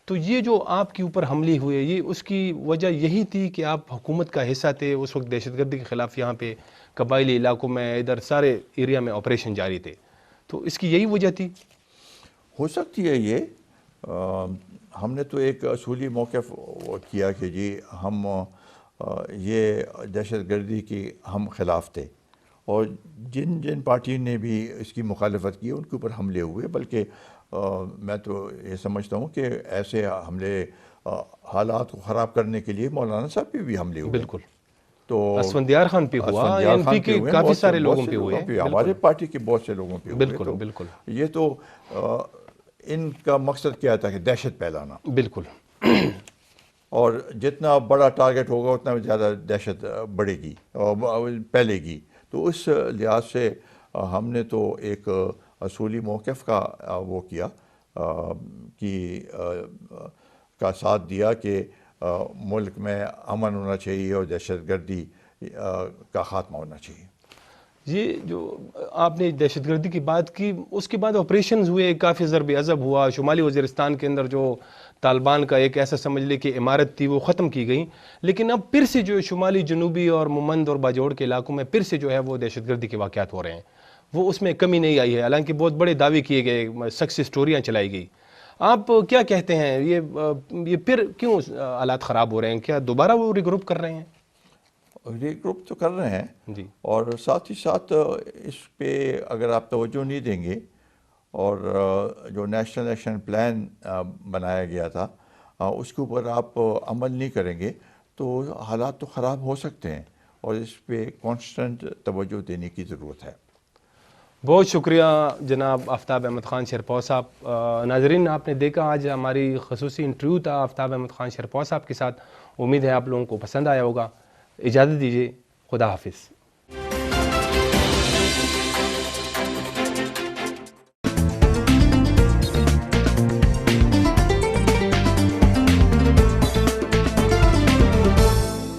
تو یہ جو آپ کے اوپر حملے ہوئے, یہ اس کی وجہ یہی تھی کہ آپ حکومت کا حصہ تھے اس وقت, دہشت گردی کے خلاف یہاں پہ قبائلی علاقوں میں ادھر سارے ایریا میں آپریشن جاری تھے, تو اس کی یہی وجہ تھی؟ ہو سکتی ہے یہ. ہم نے تو ایک اصولی موقف کیا کہ جی ہم یہ دہشت گردی کی ہم خلاف تھے, اور جن پارٹی نے بھی اس کی مخالفت کی ان کے اوپر حملے ہوئے. بلکہ میں تو یہ سمجھتا ہوں کہ ایسے حملے حالات کو خراب کرنے کے لیے مولانا صاحب پہ بھی حملے ہوئے. بالکل. تو اسفندیار خان پہ ہوا, این پی کے کافی سارے لوگوں پہ ہوئے, ہمارے پارٹی کے بہت سے لوگوں پہ ہوئے. بالکل بالکل. یہ تو ان کا مقصد کیا تھا کہ دہشت پھیلانا. بالکل. اور جتنا بڑا ٹارگٹ ہوگا اتنا زیادہ دہشت بڑھے گی اور پھیلے گی. تو اس لحاظ سے ہم نے تو ایک اصولی موقف کا وہ کیا کا ساتھ دیا کہ ملک میں امن ہونا چاہیے اور دہشت گردی کا خاتمہ ہونا چاہیے. یہ جو آپ نے دہشت گردی کی بات کی, اس کے بعد آپریشنز ہوئے, کافی ضرب عضب ہوا. شمالی وزیرستان کے اندر جو طالبان کا ایک ایسا سمجھ لے کہ عمارت تھی وہ ختم کی گئی, لیکن اب پھر سے جو شمالی جنوبی اور ممند اور باجوڑ کے علاقوں میں پھر سے جو ہے وہ دہشت گردی کے واقعات ہو رہے ہیں. وہ اس میں کمی نہیں آئی ہے, حالانکہ بہت بڑے دعوے کیے گئے, سکسیس سٹوریاں چلائی گئی. آپ کیا کہتے ہیں, یہ پھر کیوں حالات خراب ہو رہے ہیں؟ کیا دوبارہ وہ ری گروپ کر رہے ہیں؟ ری گروپ تو کر رہے ہیں جی. اور ساتھ ہی ساتھ اس پہ اگر آپ توجہ نہیں دیں گے اور جو نیشنل ایکشن پلان بنایا گیا تھا اس کے اوپر آپ عمل نہیں کریں گے تو حالات تو خراب ہو سکتے ہیں, اور اس پہ کانسٹنٹ توجہ دینے کی ضرورت ہے. بہت شکریہ جناب آفتاب احمد خان شیرپور صاحب. ناظرین, آپ نے دیکھا آج ہماری خصوصی انٹرویو تھا آفتاب احمد خان شیرپور صاحب کے ساتھ. امید ہے آپ لوگوں کو پسند آیا ہوگا. اجازت دیجیے, خدا حافظ.